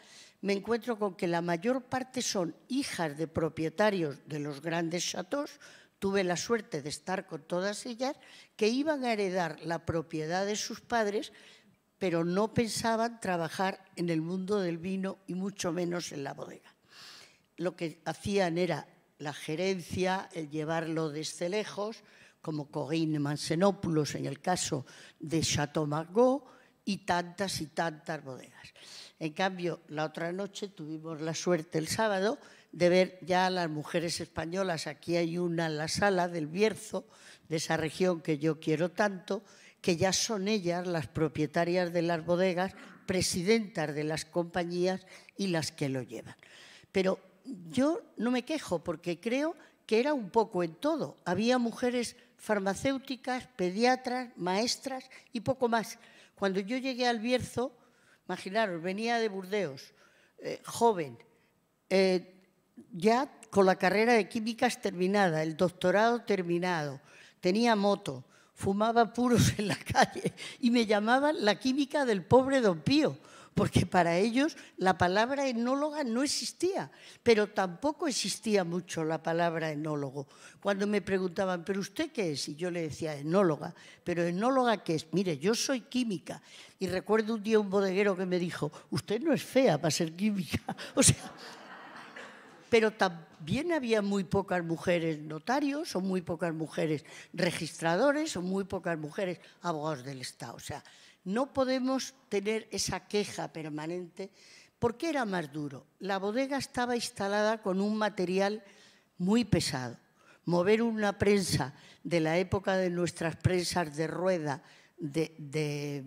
me encuentro con que la mayor parte son hijas de propietarios de los grandes chateaux. Tuve la suerte de estar con todas ellas, que iban a heredar la propiedad de sus padres, pero no pensaban trabajar en el mundo del vino y mucho menos en la bodega. Lo que hacían era la gerencia, el llevarlo desde lejos, como Corinne Mansenopoulos en el caso de Chateau Margaux y tantas bodegas. En cambio, la otra noche tuvimos la suerte el sábado de ver ya a las mujeres españolas. Aquí hay una en la sala del Bierzo, de esa región que yo quiero tanto, que ya son ellas las propietarias de las bodegas, presidentas de las compañías y las que lo llevan. Pero yo no me quejo porque creo que era un poco en todo. Había mujeres farmacéuticas, pediatras, maestras y poco más. Cuando yo llegué al Bierzo, imaginaros, venía de Burdeos, joven, ya con la carrera de químicas terminada, el doctorado terminado, tenía moto, fumaba puros en la calle y me llamaban la química del pobre Don Pío, porque para ellos la palabra enóloga no existía, pero tampoco existía mucho la palabra enólogo. Cuando me preguntaban, ¿pero usted qué es? Y yo le decía, enóloga. ¿Pero enóloga qué es? Mire, yo soy química. Y recuerdo un día un bodeguero que me dijo, usted no es fea para ser química. O sea, pero también había muy pocas mujeres notarios, o muy pocas mujeres registradores, o muy pocas mujeres abogados del Estado. O sea, no podemos tener esa queja permanente. ¿Por qué era más duro? La bodega estaba instalada con un material muy pesado. Mover una prensa de la época de nuestras prensas de rueda de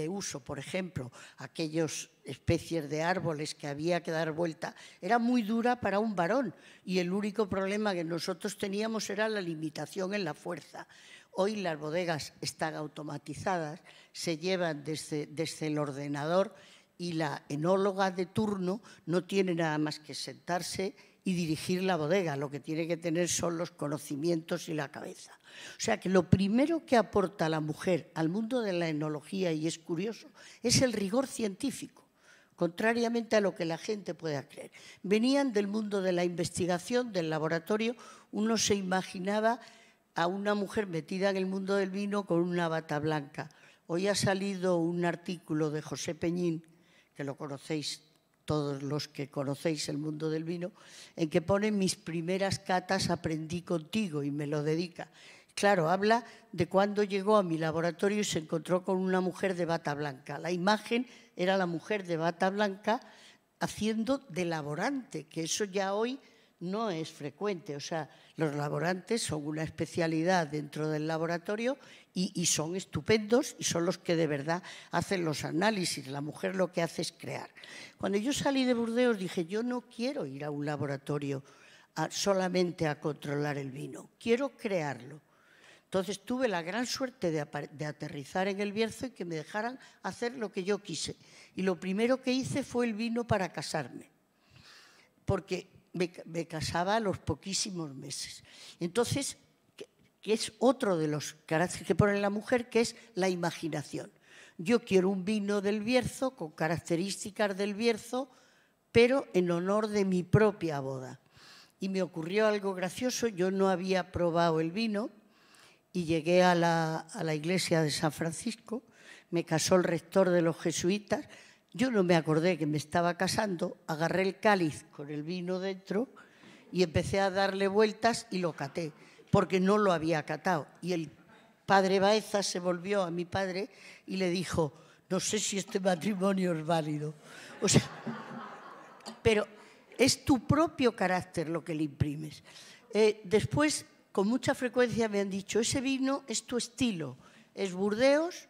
uso, por ejemplo, aquellas especies de árboles que había que dar vuelta, era muy dura para un varón y el único problema que nosotros teníamos era la limitación en la fuerza. Hoy las bodegas están automatizadas, se llevan desde el ordenador y la enóloga de turno no tiene nada más que sentarse y dirigir la bodega. Lo que tiene que tener son los conocimientos y la cabeza. O sea que lo primero que aporta la mujer al mundo de la enología, y es curioso, es el rigor científico, contrariamente a lo que la gente pueda creer. Venían del mundo de la investigación, del laboratorio. Uno se imaginaba a una mujer metida en el mundo del vino con una bata blanca. Hoy ha salido un artículo de José Peñín, que lo conocéis todos los que conocéis el mundo del vino, en que pone mis primeras catas aprendí contigo y me lo dedica. Claro, habla de cuando llegó a mi laboratorio y se encontró con una mujer de bata blanca. La imagen era la mujer de bata blanca haciendo de laborante, que eso ya hoy no es frecuente. O sea, los laborantes son una especialidad dentro del laboratorio y son estupendos y son los que de verdad hacen los análisis. La mujer lo que hace es crear. Cuando yo salí de Burdeos dije, yo no quiero ir a un laboratorio solamente a controlar el vino, quiero crearlo. Entonces tuve la gran suerte de aterrizar en El Bierzo y que me dejaran hacer lo que yo quise. Y lo primero que hice fue el vino para casarme, porque me casaba a los poquísimos meses. Entonces, que es otro de los caracteres que pone la mujer, que es la imaginación. Yo quiero un vino del Bierzo, con características del Bierzo, pero en honor de mi propia boda. Y me ocurrió algo gracioso, yo no había probado el vino y llegué a la iglesia de San Francisco, me casó el rector de los jesuitas. Yo no me acordé que me estaba casando, agarré el cáliz con el vino dentro y empecé a darle vueltas y lo caté, porque no lo había catado. Y el padre Baeza se volvió a mi padre y le dijo, no sé si este matrimonio es válido. O sea, pero es tu propio carácter lo que le imprimes. Después, con mucha frecuencia me han dicho, ese vino es tu estilo, es Burdeos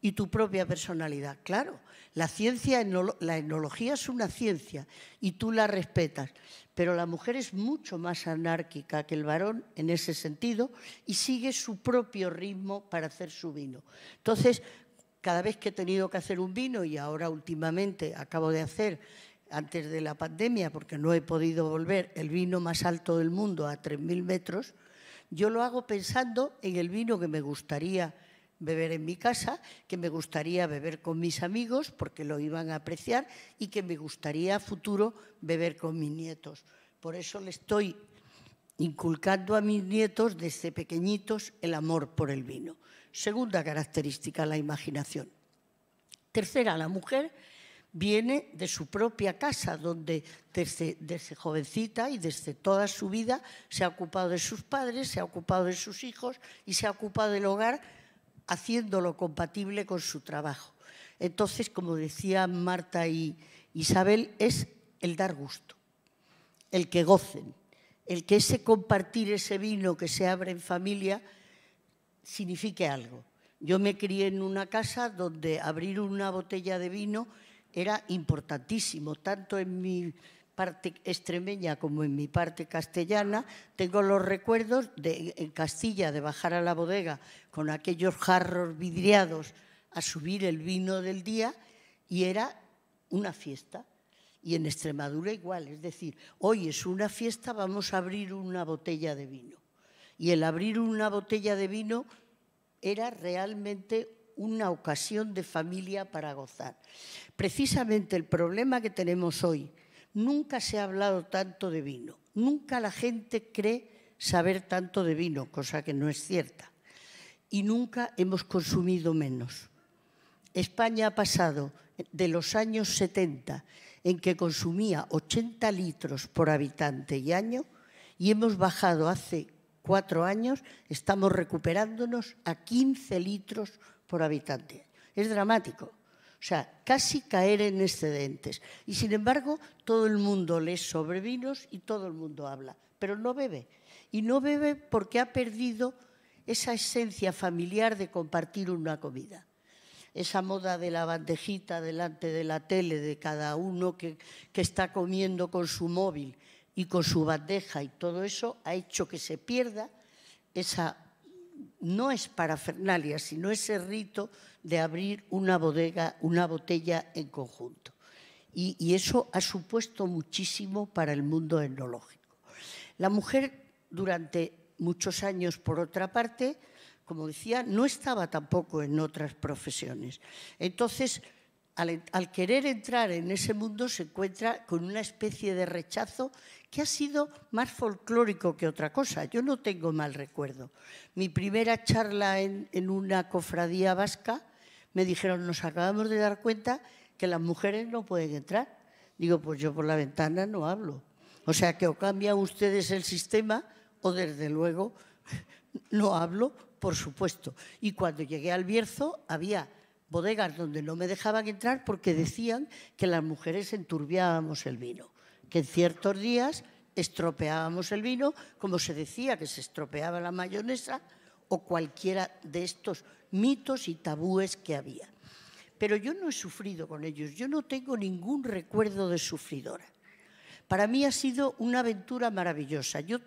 y tu propia personalidad. Claro, la enología es una ciencia y tú la respetas, pero la mujer es mucho más anárquica que el varón en ese sentido y sigue su propio ritmo para hacer su vino. Entonces, cada vez que he tenido que hacer un vino, y ahora últimamente acabo de hacer, antes de la pandemia, porque no he podido volver, el vino más alto del mundo a 3.000 metros, yo lo hago pensando en el vino que me gustaría beber en mi casa, que me gustaría beber con mis amigos porque lo iban a apreciar y que me gustaría a futuro beber con mis nietos. Por eso le estoy inculcando a mis nietos desde pequeñitos el amor por el vino. Segunda característica, la imaginación. Tercera, la mujer viene de su propia casa, donde desde jovencita y desde toda su vida se ha ocupado de sus padres, se ha ocupado de sus hijos y se ha ocupado del hogar, haciéndolo compatible con su trabajo. Entonces, como decían Marta y Isabel, es el dar gusto, el que gocen, el que ese compartir ese vino que se abre en familia signifique algo. Yo me crié en una casa donde abrir una botella de vino era importantísimo, tanto en mi parte extremeña como en mi parte castellana. Tengo los recuerdos en Castilla de bajar a la bodega con aquellos jarros vidriados a subir el vino del día y era una fiesta. Y en Extremadura igual, es decir, hoy es una fiesta, vamos a abrir una botella de vino. Y el abrir una botella de vino era realmente una ocasión de familia para gozar. Precisamente el problema que tenemos hoy, nunca se ha hablado tanto de vino, nunca la gente cree saber tanto de vino, cosa que no es cierta, y nunca hemos consumido menos. España ha pasado de los años 70, en que consumía 80 litros por habitante y año, y hemos bajado hace 4 años, estamos recuperándonos a 15 litros por habitante. Es dramático. O sea, casi caer en excedentes. Y sin embargo, todo el mundo lee sobre vinos y todo el mundo habla, pero no bebe. Y no bebe porque ha perdido esa esencia familiar de compartir una comida. Esa moda de la bandejita delante de la tele, de cada uno que está comiendo con su móvil y con su bandeja, y todo eso ha hecho que se pierda esa, no es parafernalia, sino ese rito de abrir una bodega, una botella en conjunto. Y eso ha supuesto muchísimo para el mundo enológico. La mujer, durante muchos años, por otra parte, como decía, no estaba tampoco en otras profesiones. Entonces, al querer entrar en ese mundo, se encuentra con una especie de rechazo que ha sido más folclórico que otra cosa. Yo no tengo mal recuerdo. Mi primera charla en una cofradía vasca, me dijeron, nos acabamos de dar cuenta que las mujeres no pueden entrar. Digo, pues yo por la ventana no hablo. O sea, que o cambian ustedes el sistema o desde luego no hablo, por supuesto. Y cuando llegué al Bierzo había bodegas donde no me dejaban entrar porque decían que las mujeres enturbiábamos el vino, que en ciertos días estropeábamos el vino, como se decía que se estropeaba la mayonesa o cualquiera de estos mitos y tabúes que había. Pero yo no he sufrido con ellos, yo no tengo ningún recuerdo de sufridora. Para mí ha sido una aventura maravillosa. Yo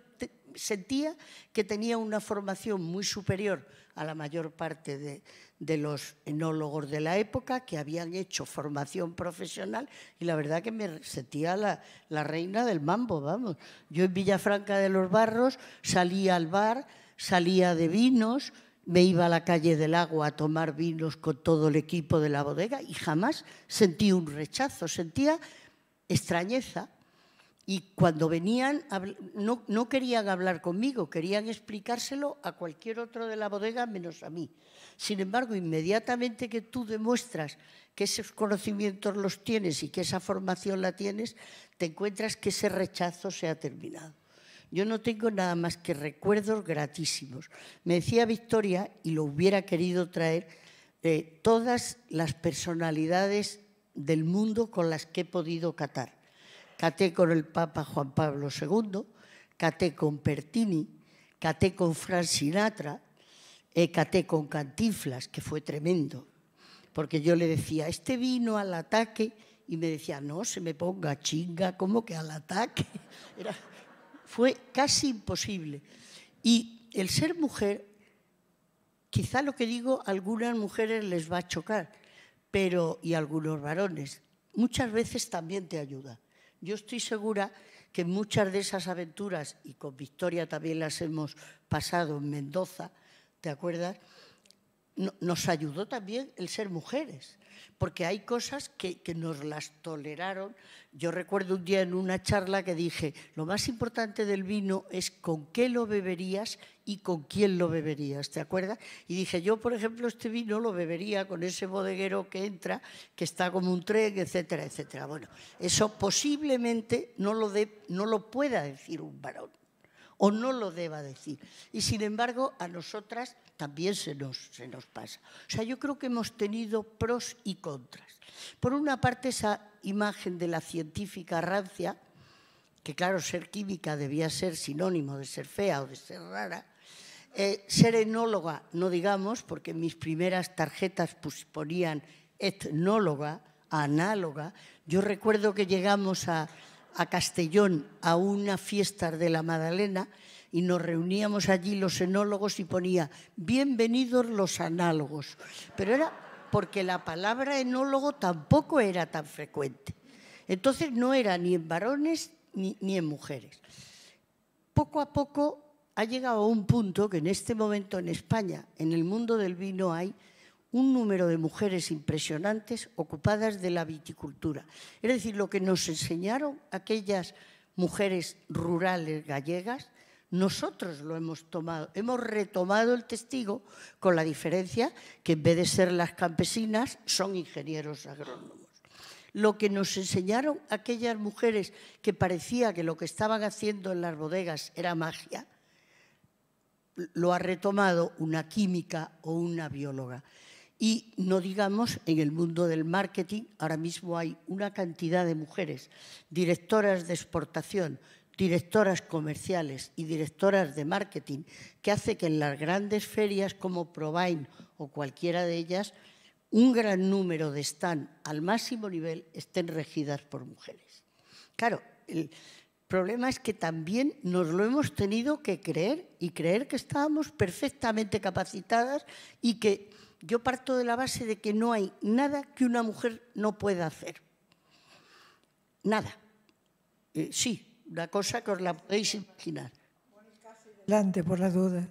sentía que tenía una formación muy superior a la mayor parte de los enólogos de la época, que habían hecho formación profesional, y la verdad que me sentía la reina del mambo, vamos. Yo en Villafranca de los Barros salía al bar, salía de vinos, me iba a la calle del Agua a tomar vinos con todo el equipo de la bodega y jamás sentí un rechazo, sentía extrañeza. Y cuando venían, no querían hablar conmigo, querían explicárselo a cualquier otro de la bodega menos a mí. Sin embargo, inmediatamente que tú demuestras que esos conocimientos los tienes y que esa formación la tienes, te encuentras que ese rechazo se ha terminado. Yo no tengo nada más que recuerdos gratísimos. Me decía Victoria, y lo hubiera querido traer, todas las personalidades del mundo con las que he podido catar. Caté con el Papa Juan Pablo II, caté con Pertini, caté con Frank Sinatra, caté con Cantinflas, que fue tremendo, porque yo le decía, este vino al ataque, y me decía, no se me ponga chinga, ¿cómo que al ataque? Fue casi imposible. Y el ser mujer, quizá lo que digo, a algunas mujeres les va a chocar, y a algunos varones, muchas veces también te ayuda. Yo estoy segura que muchas de esas aventuras, y con Victoria también las hemos pasado en Mendoza, ¿te acuerdas? Nos ayudó también el ser mujeres, porque hay cosas que nos las toleraron. Yo recuerdo un día en una charla que dije, lo más importante del vino es con qué lo beberías y con quién lo beberías, ¿te acuerdas? Y dije, yo, por ejemplo, este vino lo bebería con ese bodeguero que entra, que está como un tren, etcétera, etcétera. Bueno, eso posiblemente no lo pueda decir un varón, o no lo deba decir. Y sin embargo, a nosotras también se nos pasa. O sea, yo creo que hemos tenido pros y contras. Por una parte, esa imagen de la científica rancia, que claro, ser química debía ser sinónimo de ser fea o de ser rara. Ser enóloga, no digamos, porque en mis primeras tarjetas ponían etnóloga, análoga. Yo recuerdo que llegamos a Castellón a una fiesta de la Madalena y nos reuníamos allí los enólogos y ponía bienvenidos los análogos, pero era porque la palabra enólogo tampoco era tan frecuente, entonces no era ni en varones ni en mujeres. Poco a poco ha llegado a un punto que en este momento en España, en el mundo del vino, hay un número de mujeres impresionantes ocupadas de la viticultura. Es decir, lo que nos enseñaron aquellas mujeres rurales gallegas, nosotros lo hemos tomado, hemos retomado el testigo, con la diferencia que en vez de ser las campesinas son ingenieros agrónomos. Lo que nos enseñaron aquellas mujeres que parecía que lo que estaban haciendo en las bodegas era magia, lo ha retomado una química o una bióloga. Y no digamos, en el mundo del marketing, ahora mismo hay una cantidad de mujeres, directoras de exportación, directoras comerciales y directoras de marketing, que hace que en las grandes ferias como Provine o cualquiera de ellas, un gran número de stand al máximo nivel estén regidas por mujeres. Claro, el problema es que también nos lo hemos tenido que creer y creer que estábamos perfectamente capacitadas y que yo parto de la base de que no hay nada que una mujer no pueda hacer. Nada. Sí, una cosa que os la podéis imaginar. Pon el casi delante, por las dudas.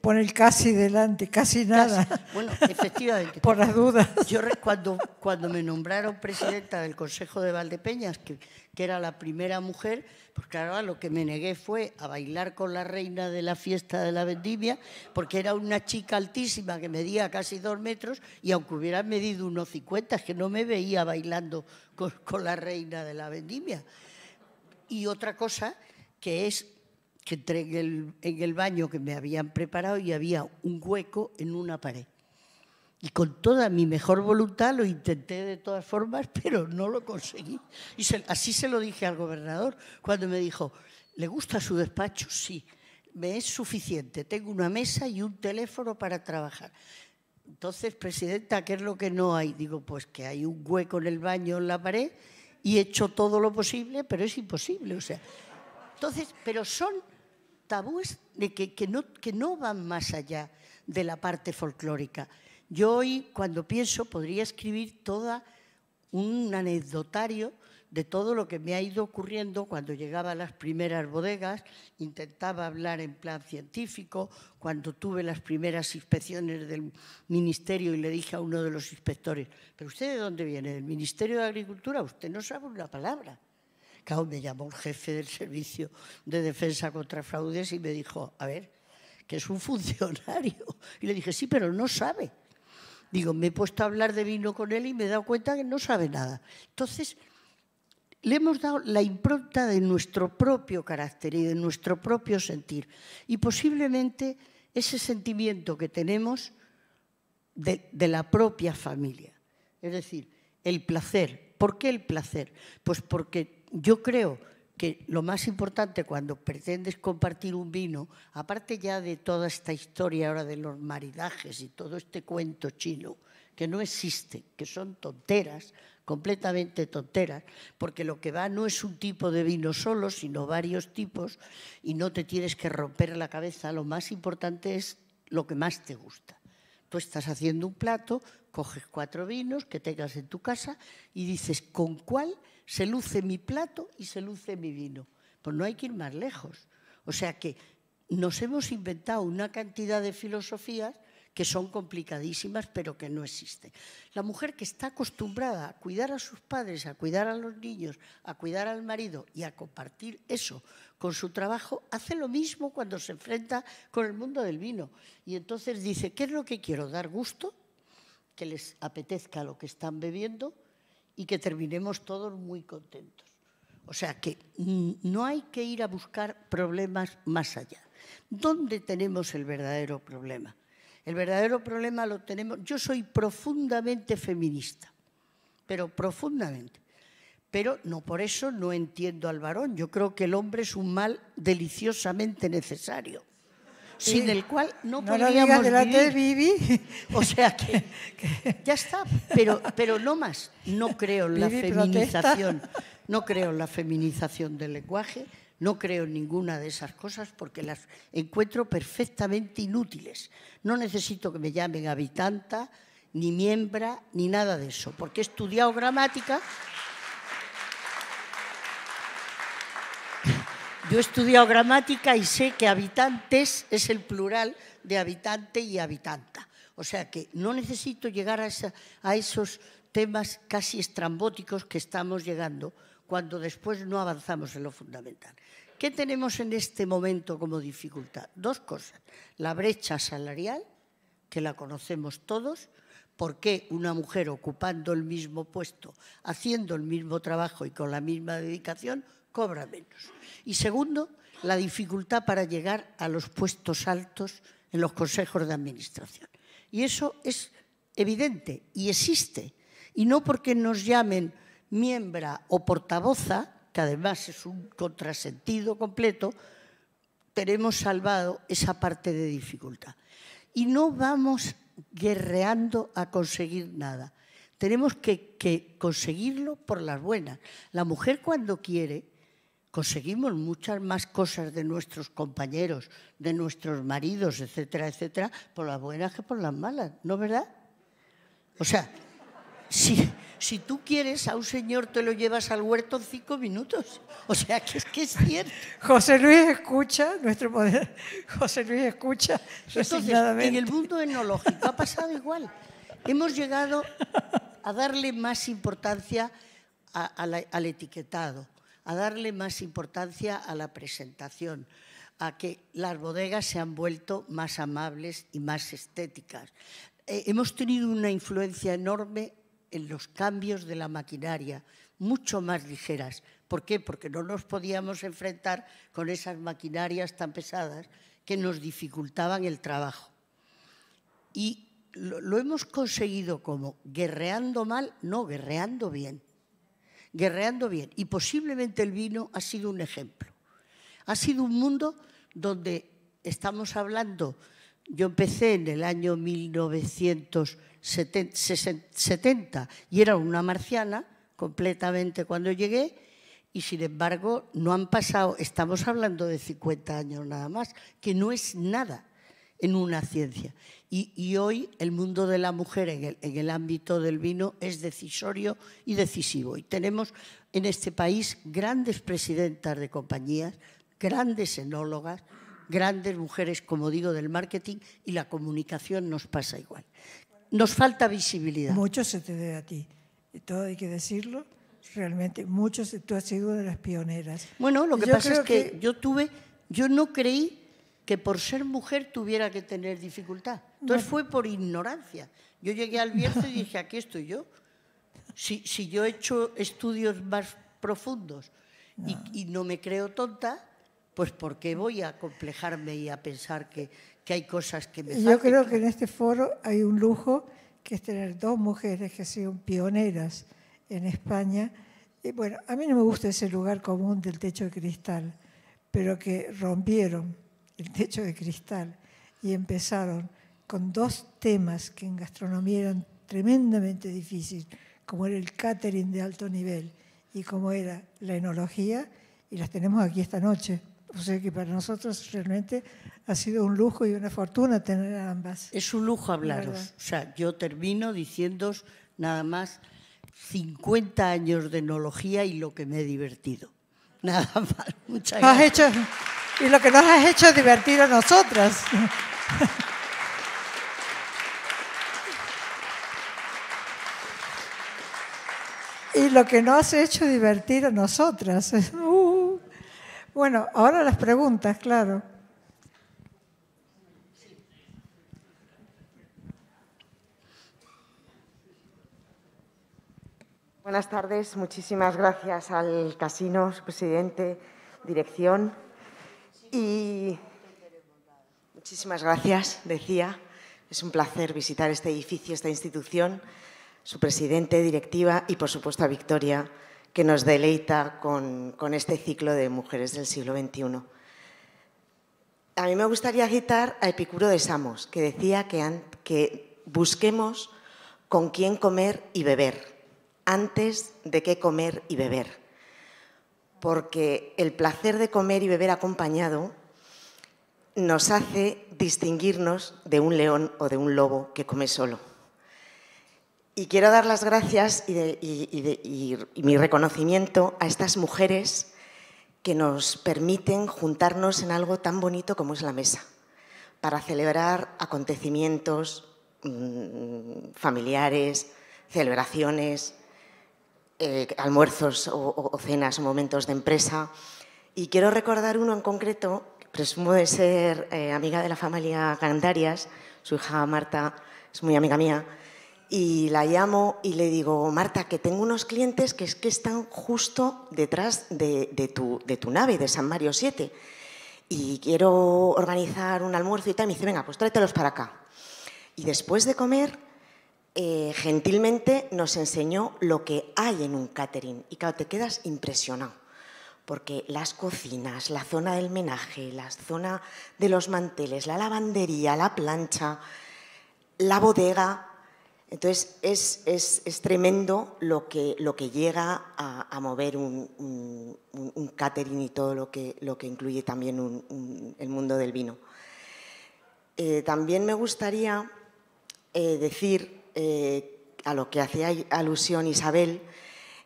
Pon el casi delante, casi nada. Casi. Bueno, efectivamente. Por las dudas. Yo cuando me nombraron presidenta del Consejo de Valdepeñas, que era la primera mujer, pues claro, a lo que me negué fue a bailar con la reina de la fiesta de la vendimia, porque era una chica altísima que medía casi 2 metros y aunque hubiera medido 1,50, es que no me veía bailando con la reina de la vendimia. Y otra cosa que es que entré en el baño que me habían preparado y había un hueco en una pared. Y con toda mi mejor voluntad lo intenté de todas formas, pero no lo conseguí. Y así se lo dije al gobernador cuando me dijo, ¿le gusta su despacho? Sí, me es suficiente. Tengo una mesa y un teléfono para trabajar. Entonces, presidenta, ¿qué es lo que no hay? Digo, pues que hay un hueco en el baño, en la pared, y he hecho todo lo posible, pero es imposible. O sea, entonces, pero son tabúes de que no van más allá de la parte folclórica. Yo hoy, cuando pienso, podría escribir todo un anecdotario de todo lo que me ha ido ocurriendo cuando llegaba a las primeras bodegas, intentaba hablar en plan científico, cuando tuve las primeras inspecciones del Ministerio y le dije a uno de los inspectores, ¿pero usted de dónde viene? ¿Del Ministerio de Agricultura? Usted no sabe una palabra. Claro, me llamó el jefe del Servicio de Defensa contra Fraudes y me dijo, a ver, que es un funcionario. Y le dije, sí, pero no sabe. Digo, me he puesto a hablar de vino con él y me he dado cuenta que no sabe nada. Entonces, le hemos dado la impronta de nuestro propio carácter y de nuestro propio sentir. Y posiblemente ese sentimiento que tenemos de la propia familia. Es decir, el placer. ¿Por qué el placer? Pues porque yo creo que lo más importante cuando pretendes compartir un vino, aparte ya de toda esta historia ahora de los maridajes y todo este cuento chino, que no existe, que son tonteras, completamente tonteras, porque lo que va no es un tipo de vino solo, sino varios tipos, y no te tienes que romper la cabeza, lo más importante es lo que más te gusta. Tú estás haciendo un plato, coges 4 vinos que tengas en tu casa y dices, ¿con cuál se luce mi plato y se luce mi vino? Pues no hay que ir más lejos. O sea que nos hemos inventado una cantidad de filosofías que son complicadísimas, pero que no existen. La mujer que está acostumbrada a cuidar a sus padres, a cuidar a los niños, a cuidar al marido y a compartir eso con su trabajo, hace lo mismo cuando se enfrenta con el mundo del vino. Y entonces dice, ¿qué es lo que quiero? Dar gusto, que les apetezca lo que están bebiendo y que terminemos todos muy contentos. O sea que no hay que ir a buscar problemas más allá. ¿Dónde tenemos el verdadero problema? El verdadero problema lo tenemos... Yo soy profundamente feminista, pero profundamente. Pero no por eso no entiendo al varón. Yo creo que el hombre es un mal deliciosamente necesario, sin el cual no podríamos vivir. O sea que ya está, pero no más. No creo en la feminización, no creo en la feminización del lenguaje, no creo en ninguna de esas cosas porque las encuentro perfectamente inútiles. No necesito que me llamen habitanta, ni miembra, ni nada de eso, porque he estudiado gramática. Yo he estudiado gramática y sé que habitantes es el plural de habitante y habitanta. O sea que no necesito llegar a esos temas casi estrambóticos que estamos llegando cuando después no avanzamos en lo fundamental. ¿Qué tenemos en este momento como dificultad? Dos cosas. La brecha salarial, que la conocemos todos. ¿Por qué una mujer ocupando el mismo puesto, haciendo el mismo trabajo y con la misma dedicación, cobra menos? Y segundo, la dificultad para llegar a los puestos altos en los consejos de administración. Y eso es evidente y existe. Y no porque nos llamen miembra o portavoza, que además es un contrasentido completo, tenemos salvado esa parte de dificultad. Y no vamos guerreando a conseguir nada. Tenemos que conseguirlo por las buenas. La mujer cuando quiere, conseguimos muchas más cosas de nuestros compañeros, de nuestros maridos, etcétera, etcétera, por las buenas que por las malas, ¿no es verdad? O sea, si tú quieres a un señor te lo llevas al huerto en 5 minutos. O sea, que es cierto. José Luis escucha, nuestro poder, José Luis escucha resignadamente. Entonces, en el mundo etnológico ha pasado igual. Hemos llegado a darle más importancia al etiquetado, a darle más importancia a la presentación, a que las bodegas se han vuelto más amables y más estéticas. Hemos tenido una influencia enorme en los cambios de la maquinaria, mucho más ligeras. ¿Por qué? Porque no nos podíamos enfrentar con esas maquinarias tan pesadas que nos dificultaban el trabajo. Y lo hemos conseguido como guerreando mal, no, guerreando bien. Guerreando bien. Y posiblemente el vino ha sido un ejemplo. Ha sido un mundo donde estamos hablando. Yo empecé en el año 1970 y era una marciana completamente cuando llegué y sin embargo no han pasado, estamos hablando de 50 años nada más, que no es nada en una ciencia. Y hoy el mundo de la mujer en el ámbito del vino es decisorio y decisivo. Y tenemos en este país grandes presidentas de compañías, grandes enólogas, grandes mujeres, como digo, del marketing, y la comunicación nos pasa igual. Nos falta visibilidad. Mucho se te debe a ti, y todo hay que decirlo, realmente, tú has sido una de las pioneras. Bueno, lo que pasa es que yo no creí que por ser mujer tuviera que tener dificultad. Entonces fue por ignorancia. Yo llegué al Bierzo y dije, aquí estoy yo. Si yo he hecho estudios más profundos y no me creo tonta, pues ¿por qué voy a complejarme y a pensar que hay cosas que me faltan? Yo creo que en este foro hay un lujo, que es tener dos mujeres que han sido pioneras en España. Y bueno, a mí no me gusta ese lugar común del techo de cristal, pero que rompieron el techo de cristal y empezaron con dos temas que en gastronomía eran tremendamente difíciles, como era el catering de alto nivel y como era la enología, y las tenemos aquí esta noche. O sea que para nosotros realmente ha sido un lujo y una fortuna tener a ambas. Es un lujo hablaros. O sea, yo termino diciéndoos nada más 50 años de enología y lo que me he divertido. Nada más. Muchas gracias. Y lo que nos has hecho divertir a nosotras. Y lo que nos has hecho divertir a nosotras. Bueno, ahora las preguntas, claro. Buenas tardes. Muchísimas gracias al Casino, su presidente, dirección. Y muchísimas gracias, decía. Es un placer visitar este edificio, esta institución, su presidente, directiva y, por supuesto, a Victoria, que nos deleita con este ciclo de mujeres del siglo XXI. A mí me gustaría citar a Epicuro de Samos, que decía que busquemos con quién comer y beber, antes de qué comer y beber. Porque el placer de comer y beber acompañado nos hace distinguirnos de un león o de un lobo que come solo. Y quiero dar las gracias y mi reconocimiento a estas mujeres que nos permiten juntarnos en algo tan bonito como es la mesa, para celebrar acontecimientos, familiares, celebraciones, almuerzos o cenas o momentos de empresa. Y quiero recordar uno en concreto, presumo de ser amiga de la familia Gandarias, su hija Marta es muy amiga mía, y la llamo y le digo, Marta, que tengo unos clientes que están justo detrás de tu nave, de San Mario 7, y quiero organizar un almuerzo y tal. Y me dice, venga, pues tráetelos para acá. Y después de comer, gentilmente nos enseñó lo que hay en un catering. Y claro, te quedas impresionado, porque las cocinas, la zona del menaje, la zona de los manteles, la lavandería, la plancha, la bodega. Entonces, es tremendo lo que llega a mover un catering y todo lo que incluye también el mundo del vino. También me gustaría decir, a lo que hacía alusión Isabel,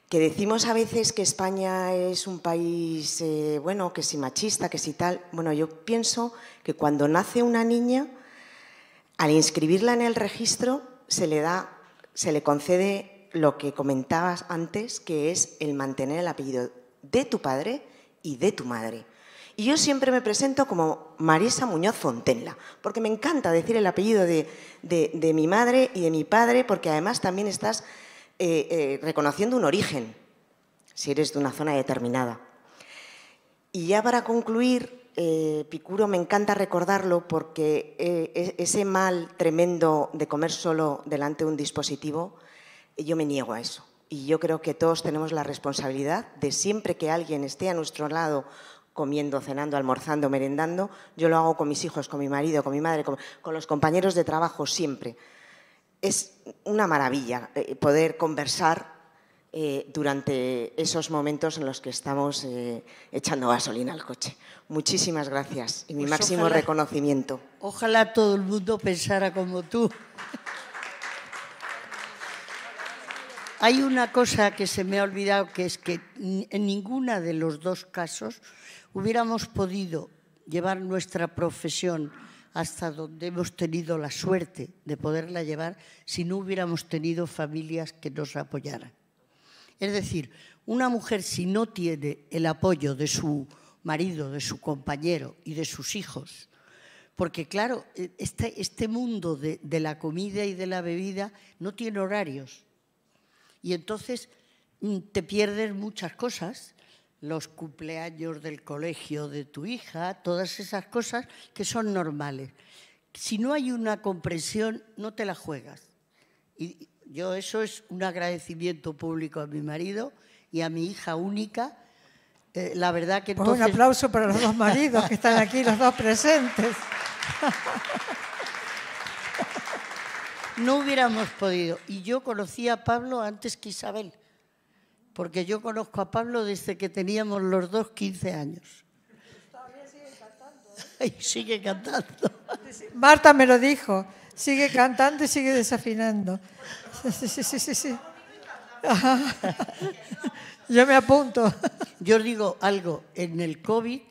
que decimos a veces que España es un país, bueno, que si machista, que si tal. Bueno, yo pienso que cuando nace una niña, al inscribirla en el registro, se le concede lo que comentabas antes, que es el mantener el apellido de tu padre y de tu madre. Y yo siempre me presento como Marisa Muñoz Fontenla, porque me encanta decir el apellido de mi madre y de mi padre, porque además también estás reconociendo un origen, si eres de una zona determinada. Y ya para concluir, Picuro me encanta recordarlo porque ese mal tremendo de comer solo delante de un dispositivo, yo me niego a eso. Y yo creo que todos tenemos la responsabilidad de, siempre que alguien esté a nuestro lado comiendo, cenando, almorzando, merendando, yo lo hago con mis hijos, con mi marido, con mi madre, con los compañeros de trabajo, siempre. Es una maravilla poder conversar durante esos momentos en los que estamos echando gasolina al coche. Muchísimas gracias y mi máximo reconocimiento. Ojalá todo el mundo pensara como tú. Hay una cosa que se me ha olvidado, que es que en ninguna de los dos casos hubiéramos podido llevar nuestra profesión hasta donde hemos tenido la suerte de poderla llevar si no hubiéramos tenido familias que nos apoyaran. Es decir, una mujer, si no tiene el apoyo de su marido, de su compañero y de sus hijos, porque claro, este mundo de la comida y de la bebida no tiene horarios, y entonces te pierdes muchas cosas, los cumpleaños del colegio de tu hija, todas esas cosas que son normales. Si no hay una comprensión, no te la juegas. Y yo, eso es un agradecimiento público a mi marido y a mi hija única. La verdad que entonces... Pues un aplauso para los dos maridos que están aquí, los dos presentes. No hubiéramos podido. Y yo conocí a Pablo antes que Isabel, porque yo conozco a Pablo desde que teníamos los dos 15 años. Todavía sigue cantando. Y sigue cantando. Marta me lo dijo, sigue cantando y sigue desafinando. Sí. Yo me apunto. Yo os digo algo, en el COVID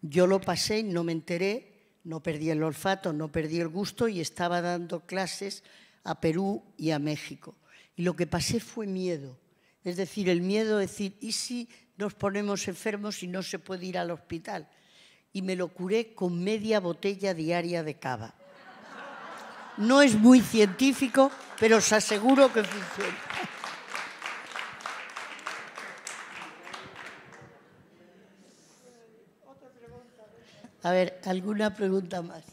yo lo pasé y no me enteré, no perdí el olfato, no perdí el gusto y estaba dando clases a Perú y a México. Y lo que pasé fue miedo. Es decir, el miedo de decir, ¿y si nos ponemos enfermos y no se puede ir al hospital? Y me lo curé con media botella diaria de cava. No es muy científico, pero os aseguro que funciona. A ver, ¿alguna pregunta más?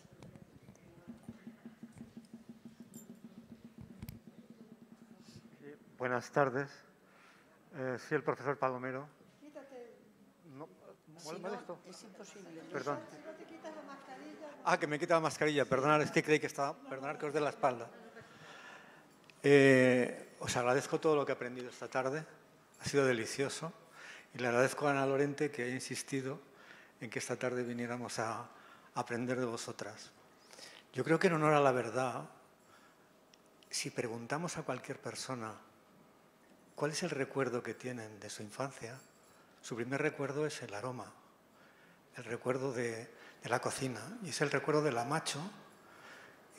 Buenas tardes. Soy el profesor Palomero. No, ¿molesto? Es imposible. Perdón. Que me quita la mascarilla. Perdonad, es que creí que estaba... Perdonad que os dé la espalda. Os agradezco todo lo que he aprendido esta tarde. Ha sido delicioso. Y le agradezco a Ana Lorente que haya insistido en que esta tarde viniéramos a aprender de vosotras. Yo creo que en honor a la verdad, si preguntamos a cualquier persona cuál es el recuerdo que tienen de su infancia, su primer recuerdo es el aroma, el recuerdo de la cocina, y es el recuerdo de la macho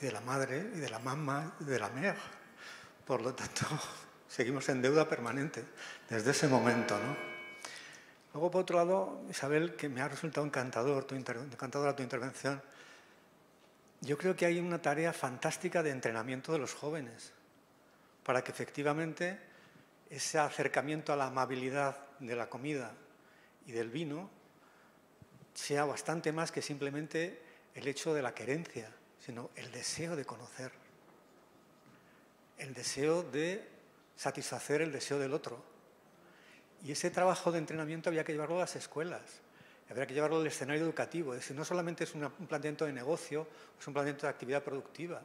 y de la madre, y de la mamá, y de la mère. Por lo tanto, seguimos en deuda permanente desde ese momento, ¿no? Luego, por otro lado, Isabel, que me ha resultado encantadora tu intervención, yo creo que hay una tarea fantástica de entrenamiento de los jóvenes para que efectivamente ese acercamiento a la amabilidad de la comida y del vino sea bastante más que simplemente el hecho de la querencia, sino el deseo de conocer, el deseo de satisfacer el deseo del otro. Y ese trabajo de entrenamiento había que llevarlo a las escuelas, habría que llevarlo al escenario educativo. Es decir, no solamente es un planteamiento de negocio, es un planteamiento de actividad productiva.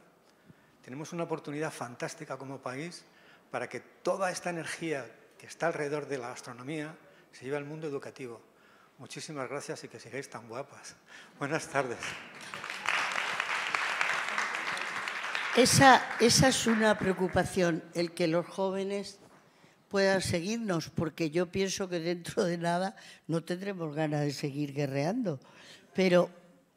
Tenemos una oportunidad fantástica como país para que toda esta energía que está alrededor de la gastronomía se lleve al mundo educativo. Muchísimas gracias y que sigáis tan guapas. Buenas tardes. Esa es una preocupación, el que los jóvenes puedan seguirnos, porque yo pienso que dentro de nada no tendremos ganas de seguir guerreando. Pero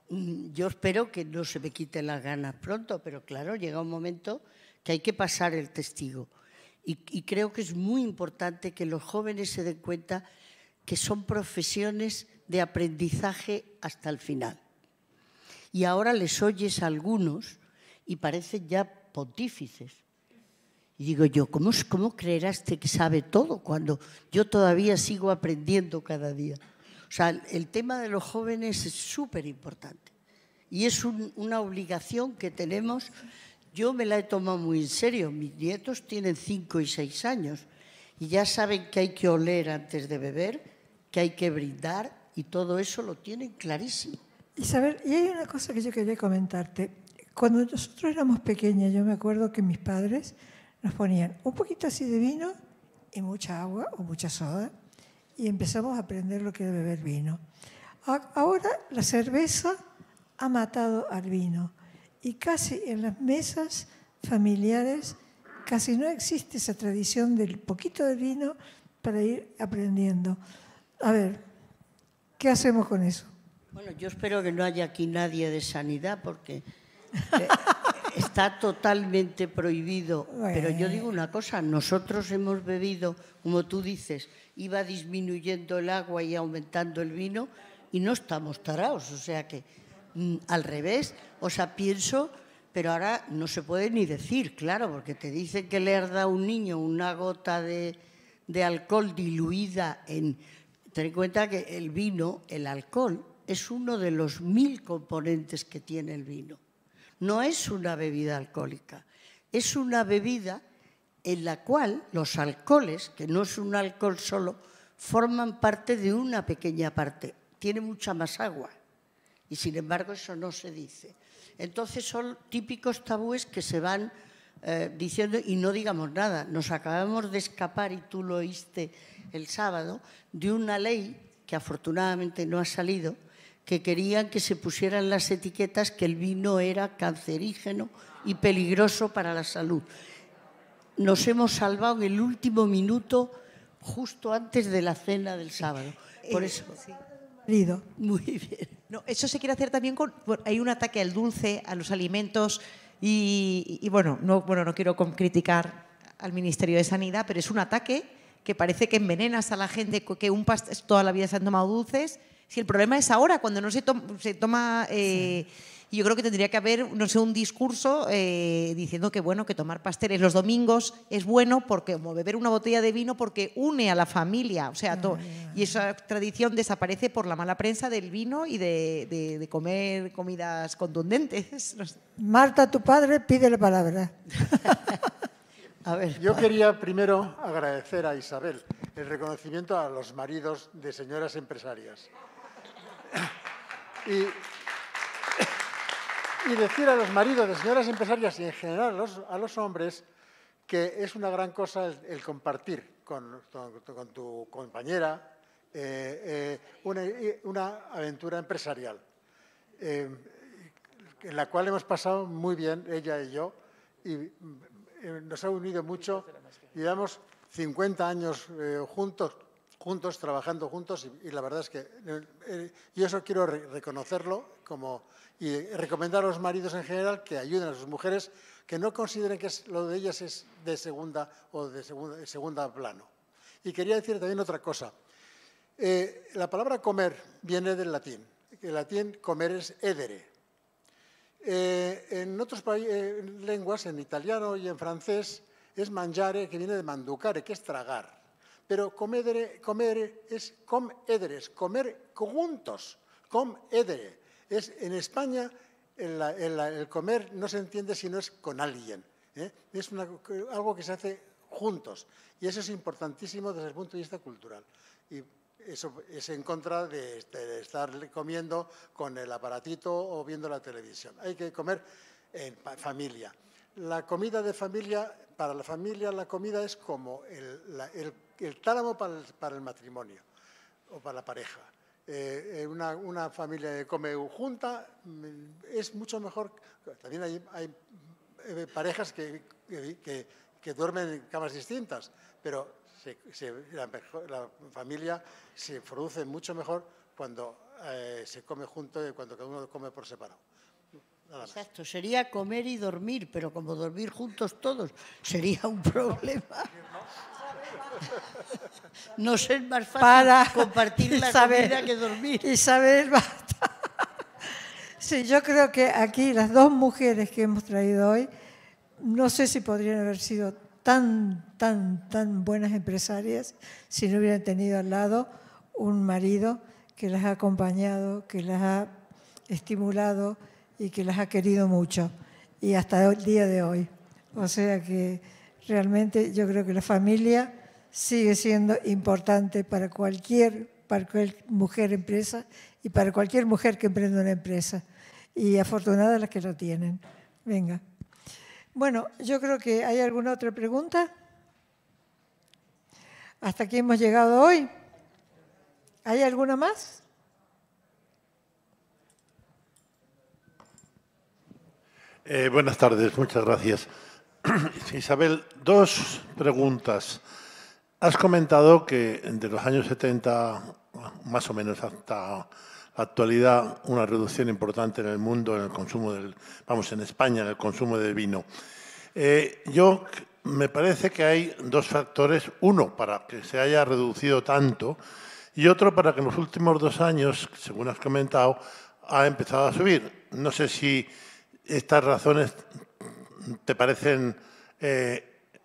yo espero que no se me quiten las ganas pronto, pero claro, llega un momento que hay que pasar el testigo. Y creo que es muy importante que los jóvenes se den cuenta que son profesiones de aprendizaje hasta el final. Y ahora les oyes a algunos y parecen ya pontífices. Y digo yo, ¿cómo creerá este que sabe todo cuando yo todavía sigo aprendiendo cada día? O sea, el tema de los jóvenes es súper importante y es una obligación que tenemos. Yo me la he tomado muy en serio. Mis nietos tienen 5 y 6 años y ya saben que hay que oler antes de beber, que hay que brindar y todo eso lo tienen clarísimo. Isabel, y hay una cosa que yo quería comentarte. Cuando nosotros éramos pequeñas, yo me acuerdo que mis padres nos ponían un poquito así de vino y mucha agua o mucha soda y empezamos a aprender lo que era beber vino. Ahora la cerveza ha matado al vino y casi en las mesas familiares casi no existe esa tradición del poquito de vino para ir aprendiendo. A ver, ¿qué hacemos con eso? Bueno, yo espero que no haya aquí nadie de sanidad porque está totalmente prohibido. Pero yo digo una cosa, nosotros hemos bebido, como tú dices, iba disminuyendo el agua y aumentando el vino y no estamos tarados. O sea que al revés, o sea, pienso, pero ahora no se puede ni decir, claro, porque te dicen que le has dado a un niño una gota de alcohol diluida en... Ten en cuenta que el vino, el alcohol, es uno de los 1000 componentes que tiene el vino. No es una bebida alcohólica, es una bebida en la cual los alcoholes, que no es un alcohol solo, forman parte de una pequeña parte. Tiene mucha más agua y, sin embargo, eso no se dice. Entonces, son típicos tabúes que se van diciendo y no digamos nada. Nos acabamos de escapar, y tú lo oíste el sábado, de una ley que afortunadamente no ha salido, que querían que se pusieran las etiquetas que el vino era cancerígeno y peligroso para la salud. Nos hemos salvado en el último minuto, justo antes de la cena del sábado. Por eso... Sí. Muy bien. No, eso se quiere hacer también con... Hay un ataque al dulce, a los alimentos y bueno, no quiero criticar al Ministerio de Sanidad, pero es un ataque que parece que envenenas a la gente que toda la vida se han tomado dulces. Si el problema es ahora, cuando no se toma... Sí. Y yo creo que tendría que haber, no sé, un discurso diciendo que, bueno, que tomar pasteles los domingos es bueno porque, como beber una botella de vino, porque une a la familia. O sea, y esa tradición desaparece por la mala prensa del vino y de comer comidas contundentes. No sé. Marta, tu padre, pide la palabra. A ver, yo quería primero agradecer a Isabel el reconocimiento a los maridos de señoras empresarias. Y decir a los maridos de señoras empresarias y en general a los hombres que es una gran cosa el compartir con tu compañera una aventura empresarial, en la cual hemos pasado muy bien, ella y yo, y nos ha unido mucho. Llevamos 50 años juntos juntos, trabajando juntos, y la verdad es que yo eso quiero reconocerlo y recomendar a los maridos en general que ayuden a sus mujeres, que no consideren que lo de ellas es de segunda o de segunda plano. Y quería decir también otra cosa. La palabra comer viene del latín. El latín comer es edere. En otras lenguas, en italiano y en francés, es mangiare, que viene de manducare, que es tragar. Pero comer es com ederes, comer juntos, com edere. En España el comer no se entiende si no es con alguien. Es algo que se hace juntos. Y eso es importantísimo desde el punto de vista cultural. Y eso es en contra de estar comiendo con el aparatito o viendo la televisión. Hay que comer en familia. La comida de familia, para la familia, la comida es como el tálamo para el matrimonio o para la pareja. Una familia que come junta es mucho mejor. También hay parejas que duermen en camas distintas, pero la familia se produce mucho mejor cuando se come junto y cuando cada uno come por separado. Exacto, sería comer y dormir, pero como dormir juntos todos sería un problema. No es más fácil compartir la comida que dormir. Isabel, basta. Sí, yo creo que aquí las dos mujeres que hemos traído hoy, no sé si podrían haber sido tan buenas empresarias si no hubieran tenido al lado un marido que las ha acompañado, que las ha estimulado y que las ha querido mucho, y hasta el día de hoy. O sea que realmente yo creo que la familia sigue siendo importante para cualquier mujer empresa y para cualquier mujer que emprenda una empresa. Y afortunadas las que lo tienen. Venga. Bueno, yo creo que ¿hay alguna otra pregunta? ¿Hasta aquí hemos llegado hoy? ¿Hay alguna más? Buenas tardes, muchas gracias. Isabel, dos preguntas. Has comentado que de los años 70, más o menos hasta la actualidad, una reducción importante en el mundo en el consumo en España, en el consumo de vino. Me parece que hay dos factores. Uno, para que se haya reducido tanto, y otro, para que en los últimos 2 años, según has comentado, ha empezado a subir. No sé si estas razones te parecen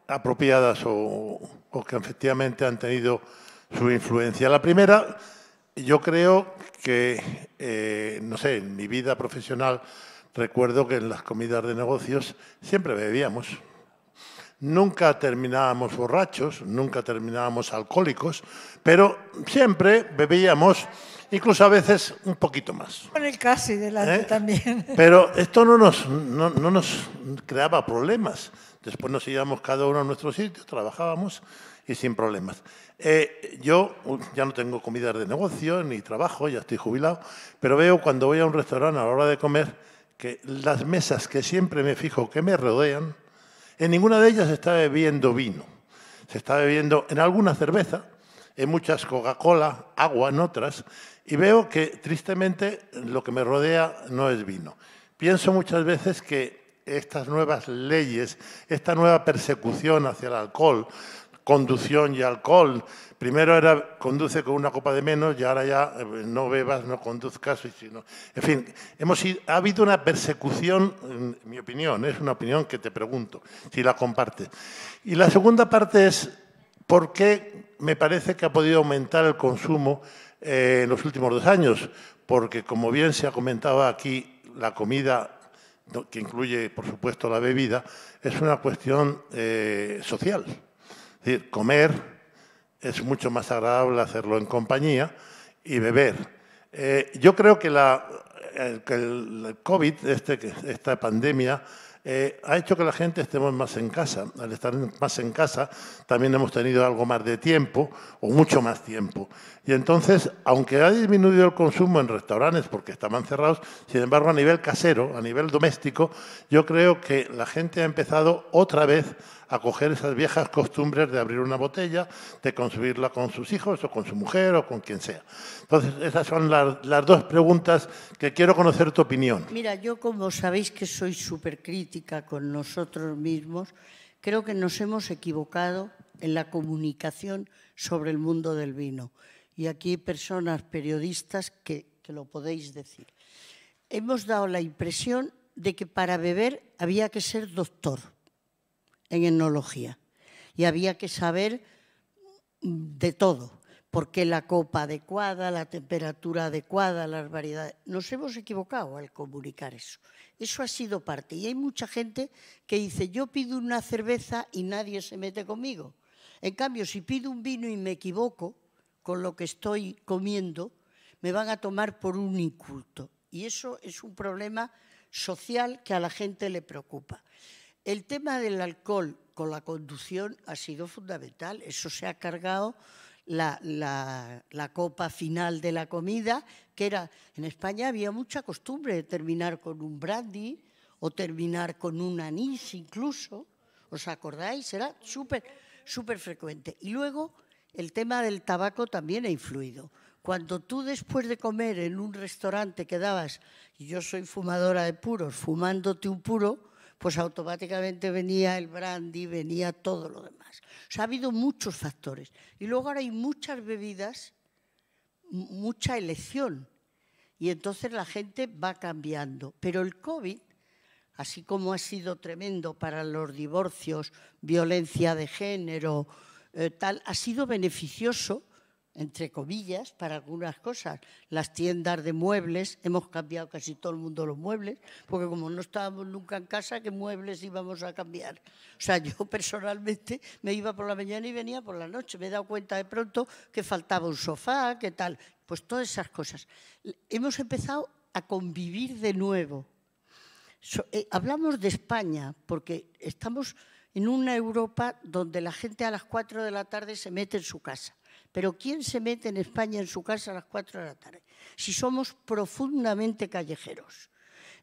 apropiadas o que efectivamente han tenido su influencia. La primera, yo creo que, no sé, en mi vida profesional recuerdo que en las comidas de negocios siempre bebíamos. Nunca terminábamos borrachos, nunca terminábamos alcohólicos, pero siempre bebíamos, incluso a veces un poquito más. Con el casi delante también. Pero esto no nos creaba problemas. Después nos íbamos cada uno a nuestro sitio, trabajábamos y sin problemas. Yo ya no tengo comidas de negocio ni trabajo, ya estoy jubilado, pero veo cuando voy a un restaurante a la hora de comer que las mesas que siempre me fijo que me rodean, en ninguna de ellas se está bebiendo vino. Se está bebiendo en alguna cerveza, en muchas Coca-Cola, agua en otras, y veo que tristemente lo que me rodea no es vino. Pienso muchas veces que estas nuevas leyes, esta nueva persecución hacia el alcohol, conducción y alcohol, primero era conduce con una copa de menos y ahora ya no bebas, no conduzcas. En fin, ha habido una persecución, en mi opinión, es una opinión que te pregunto, si la compartes. Y la segunda parte es por qué me parece que ha podido aumentar el consumo en los últimos 2 años, porque como bien se ha comentado aquí, la comida, que incluye por supuesto la bebida, es una cuestión social. Es decir, comer es mucho más agradable hacerlo en compañía y beber. Yo creo que el COVID, esta pandemia, ha hecho que la gente estemos más en casa. Al estar más en casa también hemos tenido algo más de tiempo o mucho más tiempo. Y entonces, aunque ha disminuido el consumo en restaurantes porque estaban cerrados, sin embargo, a nivel casero, a nivel doméstico, yo creo que la gente ha empezado otra vez a coger esas viejas costumbres de abrir una botella, de consumirla con sus hijos o con su mujer o con quien sea. Entonces, esas son las dos preguntas que quiero conocer tu opinión. Mira, yo como sabéis que soy súper crítica con nosotros mismos, creo que nos hemos equivocado en la comunicación sobre el mundo del vino. Y aquí hay personas, periodistas, que lo podéis decir. Hemos dado la impresión de que para beber había que ser doctor en enología y había que saber de todo, porque la copa adecuada, la temperatura adecuada, las variedades. Nos hemos equivocado al comunicar eso. Eso ha sido parte. Y hay mucha gente que dice, yo pido una cerveza y nadie se mete conmigo. En cambio, si pido un vino y me equivoco con lo que estoy comiendo, me van a tomar por un inculto. Y eso es un problema social que a la gente le preocupa. El tema del alcohol con la conducción ha sido fundamental. Eso se ha cargado la copa final de la comida, que era, en España había mucha costumbre de terminar con un brandy o terminar con un anís incluso. ¿Os acordáis? Era súper frecuente. Y luego el tema del tabaco también ha influido. Cuando tú después de comer en un restaurante quedabas, y yo soy fumadora de puros, fumándote un puro, pues automáticamente venía el brandy, venía todo lo demás. O sea, ha habido muchos factores. Y luego ahora hay muchas bebidas, mucha elección. Y entonces la gente va cambiando. Pero el COVID, así como ha sido tremendo para los divorcios, violencia de género, tal, ha sido beneficioso, entre comillas, para algunas cosas. Las tiendas de muebles, hemos cambiado casi todo el mundo los muebles, porque como no estábamos nunca en casa, ¿qué muebles íbamos a cambiar? O sea, yo personalmente me iba por la mañana y venía por la noche. Me he dado cuenta de pronto que faltaba un sofá, que tal. Pues todas esas cosas. Hemos empezado a convivir de nuevo. Hablamos de España, porque estamos en una Europa donde la gente a las 4 de la tarde se mete en su casa. Pero ¿quién se mete en España en su casa a las 4 de la tarde? Si somos profundamente callejeros.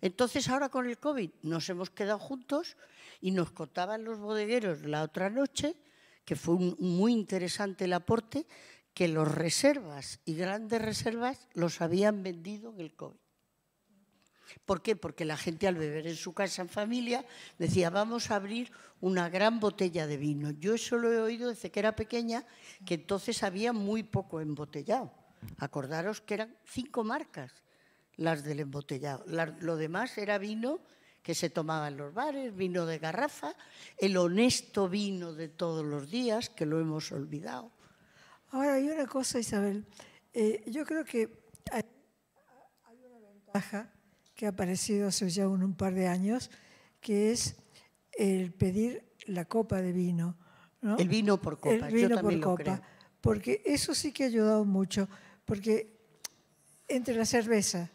Entonces ahora con el COVID nos hemos quedado juntos y nos contaban los bodegueros la otra noche, que fue muy interesante el aporte, que los reservas y grandes reservas los habían vendido en el COVID. ¿Por qué? Porque la gente al beber en su casa en familia decía, vamos a abrir una gran botella de vino. Yo eso lo he oído desde que era pequeña, que entonces había muy poco embotellado. Acordaros que eran 5 marcas las del embotellado. Lo demás era vino que se tomaba en los bares, vino de garrafa, el honesto vino de todos los días, que lo hemos olvidado. Ahora hay una cosa, Isabel. Yo creo que hay una ventaja que ha aparecido hace ya un par de años, que es el pedir la copa de vino, ¿no? El vino por copa, el vino yo también por lo copa, creo. porque eso sí que ha ayudado mucho, porque entre la cerveza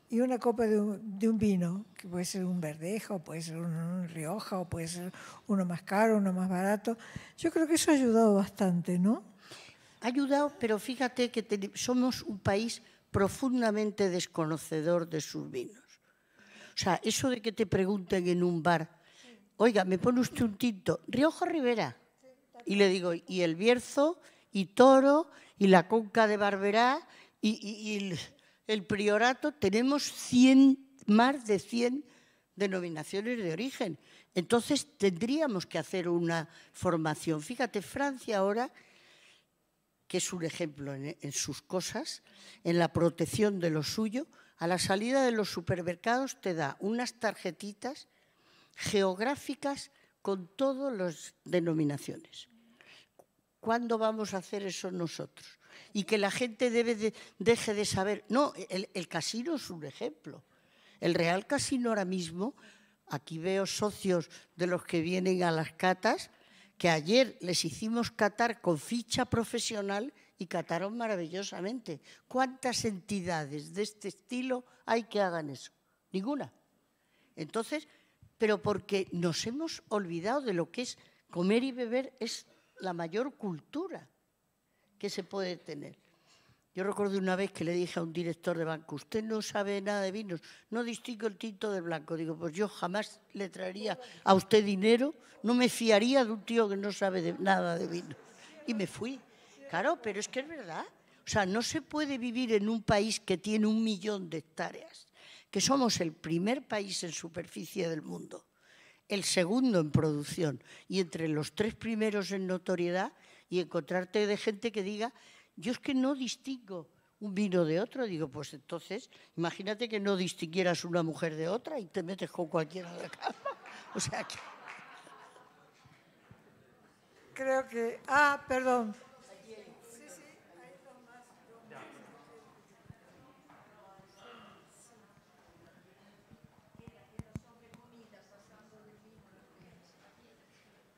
y una copa de un vino, que puede ser un Verdeja, o puede ser un Rioja, o puede ser uno más caro, uno más barato, yo creo que eso ha ayudado bastante, ¿no? Ha ayudado, pero fíjate que somos un país profundamente desconocedor de sus vinos. O sea, eso de que te pregunten en un bar, oiga, ¿me pone usted un tinto? Rioja Ribera. Y le digo, y el Bierzo, y Toro, y la Conca de Barberá, y el Priorato, tenemos más de 100 denominaciones de origen. Entonces tendríamos que hacer una formación. Fíjate, Francia ahora, que es un ejemplo en sus cosas, en la protección de lo suyo, a la salida de los supermercados te da unas tarjetitas geográficas con todas las denominaciones. ¿Cuándo vamos a hacer eso nosotros? Y que la gente deje de saber. No, el casino es un ejemplo. El Real Casino ahora mismo, aquí veo socios de los que vienen a las catas, que ayer les hicimos catar con ficha profesional y cataron maravillosamente. ¿Cuántas entidades de este estilo hay que hagan eso? Ninguna. Entonces, pero porque nos hemos olvidado de lo que es comer y beber, es la mayor cultura que se puede tener. Yo recuerdo una vez que le dije a un director de banco, usted no sabe nada de vinos, no distingo el tinto del blanco. Digo, pues yo jamás le traería a usted dinero, no me fiaría de un tío que no sabe nada de vino. Y me fui. Claro, pero es que es verdad. O sea, no se puede vivir en un país que tiene 1 millón de hectáreas, que somos el primer país en superficie del mundo, el segundo en producción y entre los 3 primeros en notoriedad, y encontrarte de gente que diga, yo es que no distingo un vino de otro. Digo, pues entonces, imagínate que no distinguieras una mujer de otra y te metes con cualquiera de la cama. O sea que... Creo que... perdón.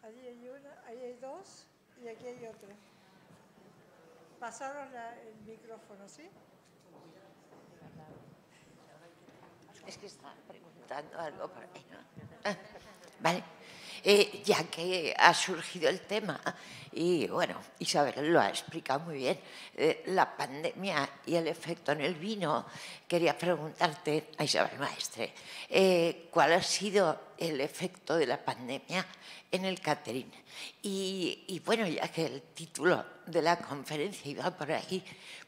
Allí hay una, ahí hay 2 y aquí hay otra. Pasaron el micrófono, ¿sí? Es que estaba preguntando algo por ahí, ¿no? Vale. Ya que ha surgido el tema, y bueno, Isabel lo ha explicado muy bien, la pandemia y el efecto en el vino, quería preguntarte, a Isabel Maestre, ¿cuál ha sido el efecto de la pandemia en el catering? Y bueno, ya que el título de la conferencia iba por ahí,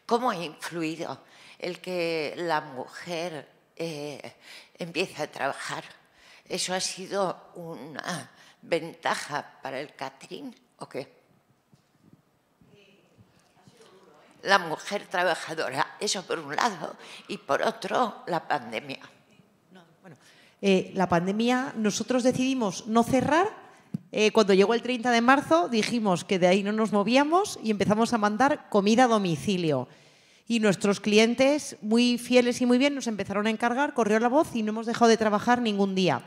¿cómo ha influido el que la mujer empiece a trabajar? ¿Eso ha sido una ventaja para el catering o qué? La mujer trabajadora, eso por un lado, y por otro, la pandemia. La pandemia, nosotros decidimos no cerrar. Cuando llegó el 30 de marzo dijimos que de ahí no nos movíamos y empezamos a mandar comida a domicilio. Y nuestros clientes, muy fieles y muy bien, nos empezaron a encargar, corrió la voz y no hemos dejado de trabajar ningún día.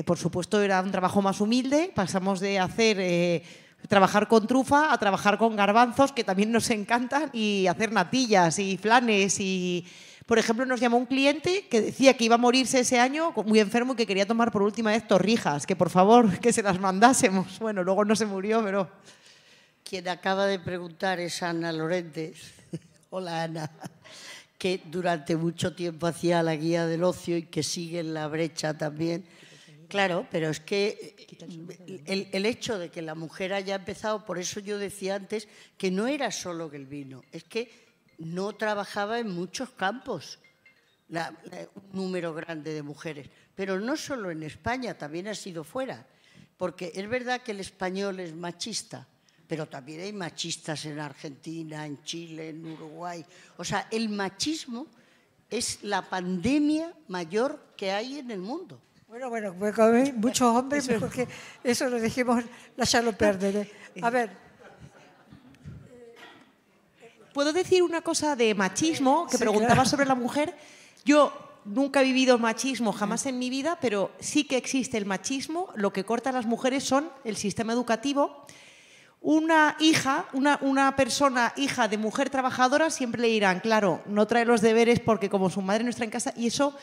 Por supuesto, era un trabajo más humilde, pasamos de hacer trabajar con trufa a trabajar con garbanzos, que también nos encantan, y hacer natillas y flanes. Y, por ejemplo, nos llamó un cliente que decía que iba a morirse ese año, muy enfermo, y que quería tomar por última vez torrijas, que por favor que se las mandásemos. Bueno, luego no se murió, pero... Quien acaba de preguntar es Ana Lorente. Hola, Ana. Que durante mucho tiempo hacía la guía del ocio y que sigue en la brecha también. Claro, pero es que el hecho de que la mujer haya empezado, por eso yo decía antes que no era solo que el vino, es que no trabajaba en muchos campos un número grande de mujeres. Pero no solo en España, también ha sido fuera. Porque es verdad que el español es machista, pero también hay machistas en Argentina, en Chile, en Uruguay. O sea, el machismo es la pandemia mayor que hay en el mundo. Bueno, porque muchos hombres, porque eso lo dijimos, ya lo perderé. A ver. ¿Puedo decir una cosa de machismo? Que sí, preguntaba claro. Sobre la mujer. Yo nunca he vivido machismo jamás en mi vida, pero sí que existe el machismo. Lo que corta a las mujeres son el sistema educativo. Una persona hija de mujer trabajadora siempre le dirán, claro, no trae los deberes porque como su madre no está en casa, y eso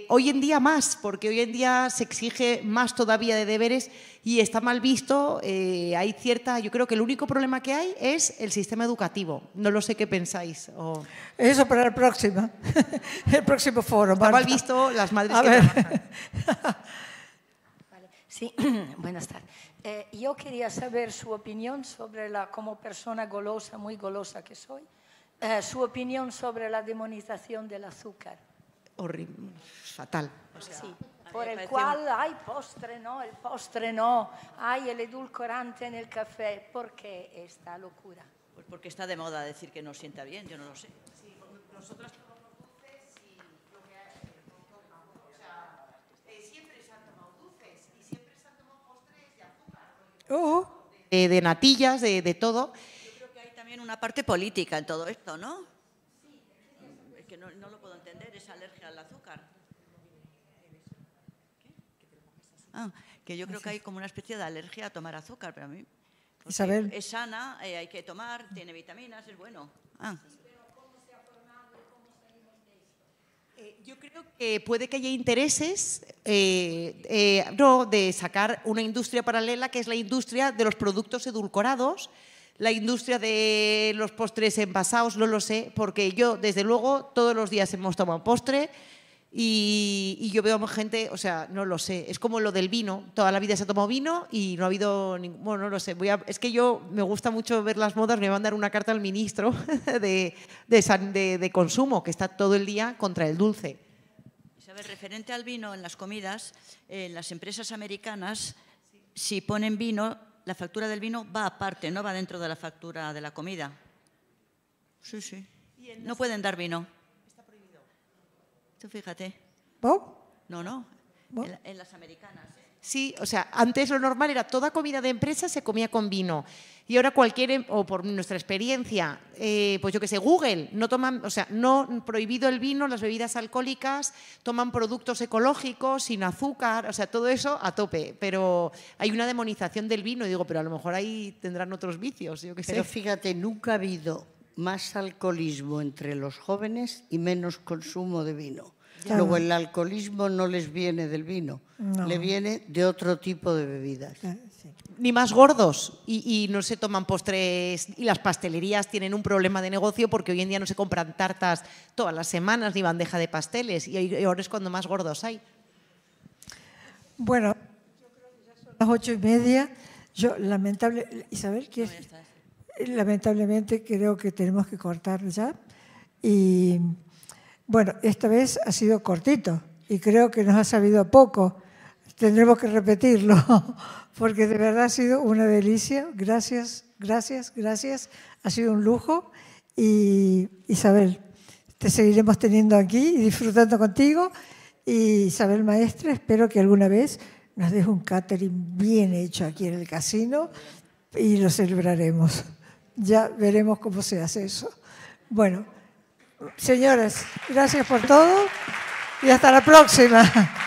hoy en día más, porque hoy en día se exige más todavía de deberes y está mal visto. Hay yo creo que el único problema que hay es el sistema educativo. No lo sé qué pensáis. Eso para el próximo foro. Está mal visto las madres que trabajan. Sí, buenas tardes. Yo quería saber su opinión sobre como persona golosa, muy golosa que soy, su opinión sobre la demonización del azúcar. Horrible, fatal. O sea, sí, por el cual hay postre, no, el postre no, hay el edulcorante en el café. ¿Por qué esta locura? Pues porque está de moda decir que no sienta bien, yo no lo sé. Sí, nosotras tomamos dulces y lo que hay, o sea, siempre se han tomado dulces y siempre se han tomado postres de azúcar. De natillas, de todo. Yo creo que hay también una parte política en todo esto, ¿no? Sí. Es que no lo puedo entender, esa alergia al azúcar. Que yo creo que hay como una especie de alergia a tomar azúcar, pero a mí... Isabel. Es sana, hay que tomar, tiene vitaminas, es bueno. Yo creo que puede que haya intereses de sacar una industria paralela, que es la industria de los productos edulcorados, la industria de los postres envasados, no lo sé, porque yo, desde luego, todos los días hemos tomado postre y yo veo gente, o sea, no lo sé, es como lo del vino, toda la vida se ha tomado vino y no ha habido ningún, bueno, no lo sé, es que yo me gusta mucho ver las modas, me va a mandar una carta al ministro de consumo, que está todo el día contra el dulce. Isabel, referente al vino en las comidas, las empresas americanas, si ponen vino, la factura del vino va aparte, no va dentro de la factura de la comida. Sí, sí. No pueden dar vino. Está prohibido. Tú fíjate. ¿Vos? No. En las americanas. Sí, o sea, antes lo normal era toda comida de empresa se comía con vino. Y ahora o por nuestra experiencia, pues yo qué sé, Google, no toman, o sea, no prohibido el vino, las bebidas alcohólicas, toman productos ecológicos, sin azúcar, o sea, todo eso a tope. Pero hay una demonización del vino, y digo, pero a lo mejor ahí tendrán otros vicios, yo qué sé. Pero fíjate, nunca ha habido más alcoholismo entre los jóvenes y menos consumo de vino. Claro. Luego el alcoholismo no les viene del vino, le viene de otro tipo de bebidas. Sí. Ni más gordos y no se toman postres, y las pastelerías tienen un problema de negocio porque hoy en día no se compran tartas todas las semanas ni bandeja de pasteles y ahora es cuando más gordos hay. Bueno, yo creo que ya son las 8:30. Yo Isabel, lamentablemente creo que tenemos que cortar ya. Y bueno, esta vez ha sido cortito y creo que nos ha sabido poco. Tendremos que repetirlo porque de verdad ha sido una delicia. Gracias. Ha sido un lujo. Y Isabel, te seguiremos teniendo aquí y disfrutando contigo. Y Isabel Maestre, espero que alguna vez nos deje un catering bien hecho aquí en el casino y lo celebraremos. Ya veremos cómo se hace eso. Bueno, señoras, gracias por todo y hasta la próxima.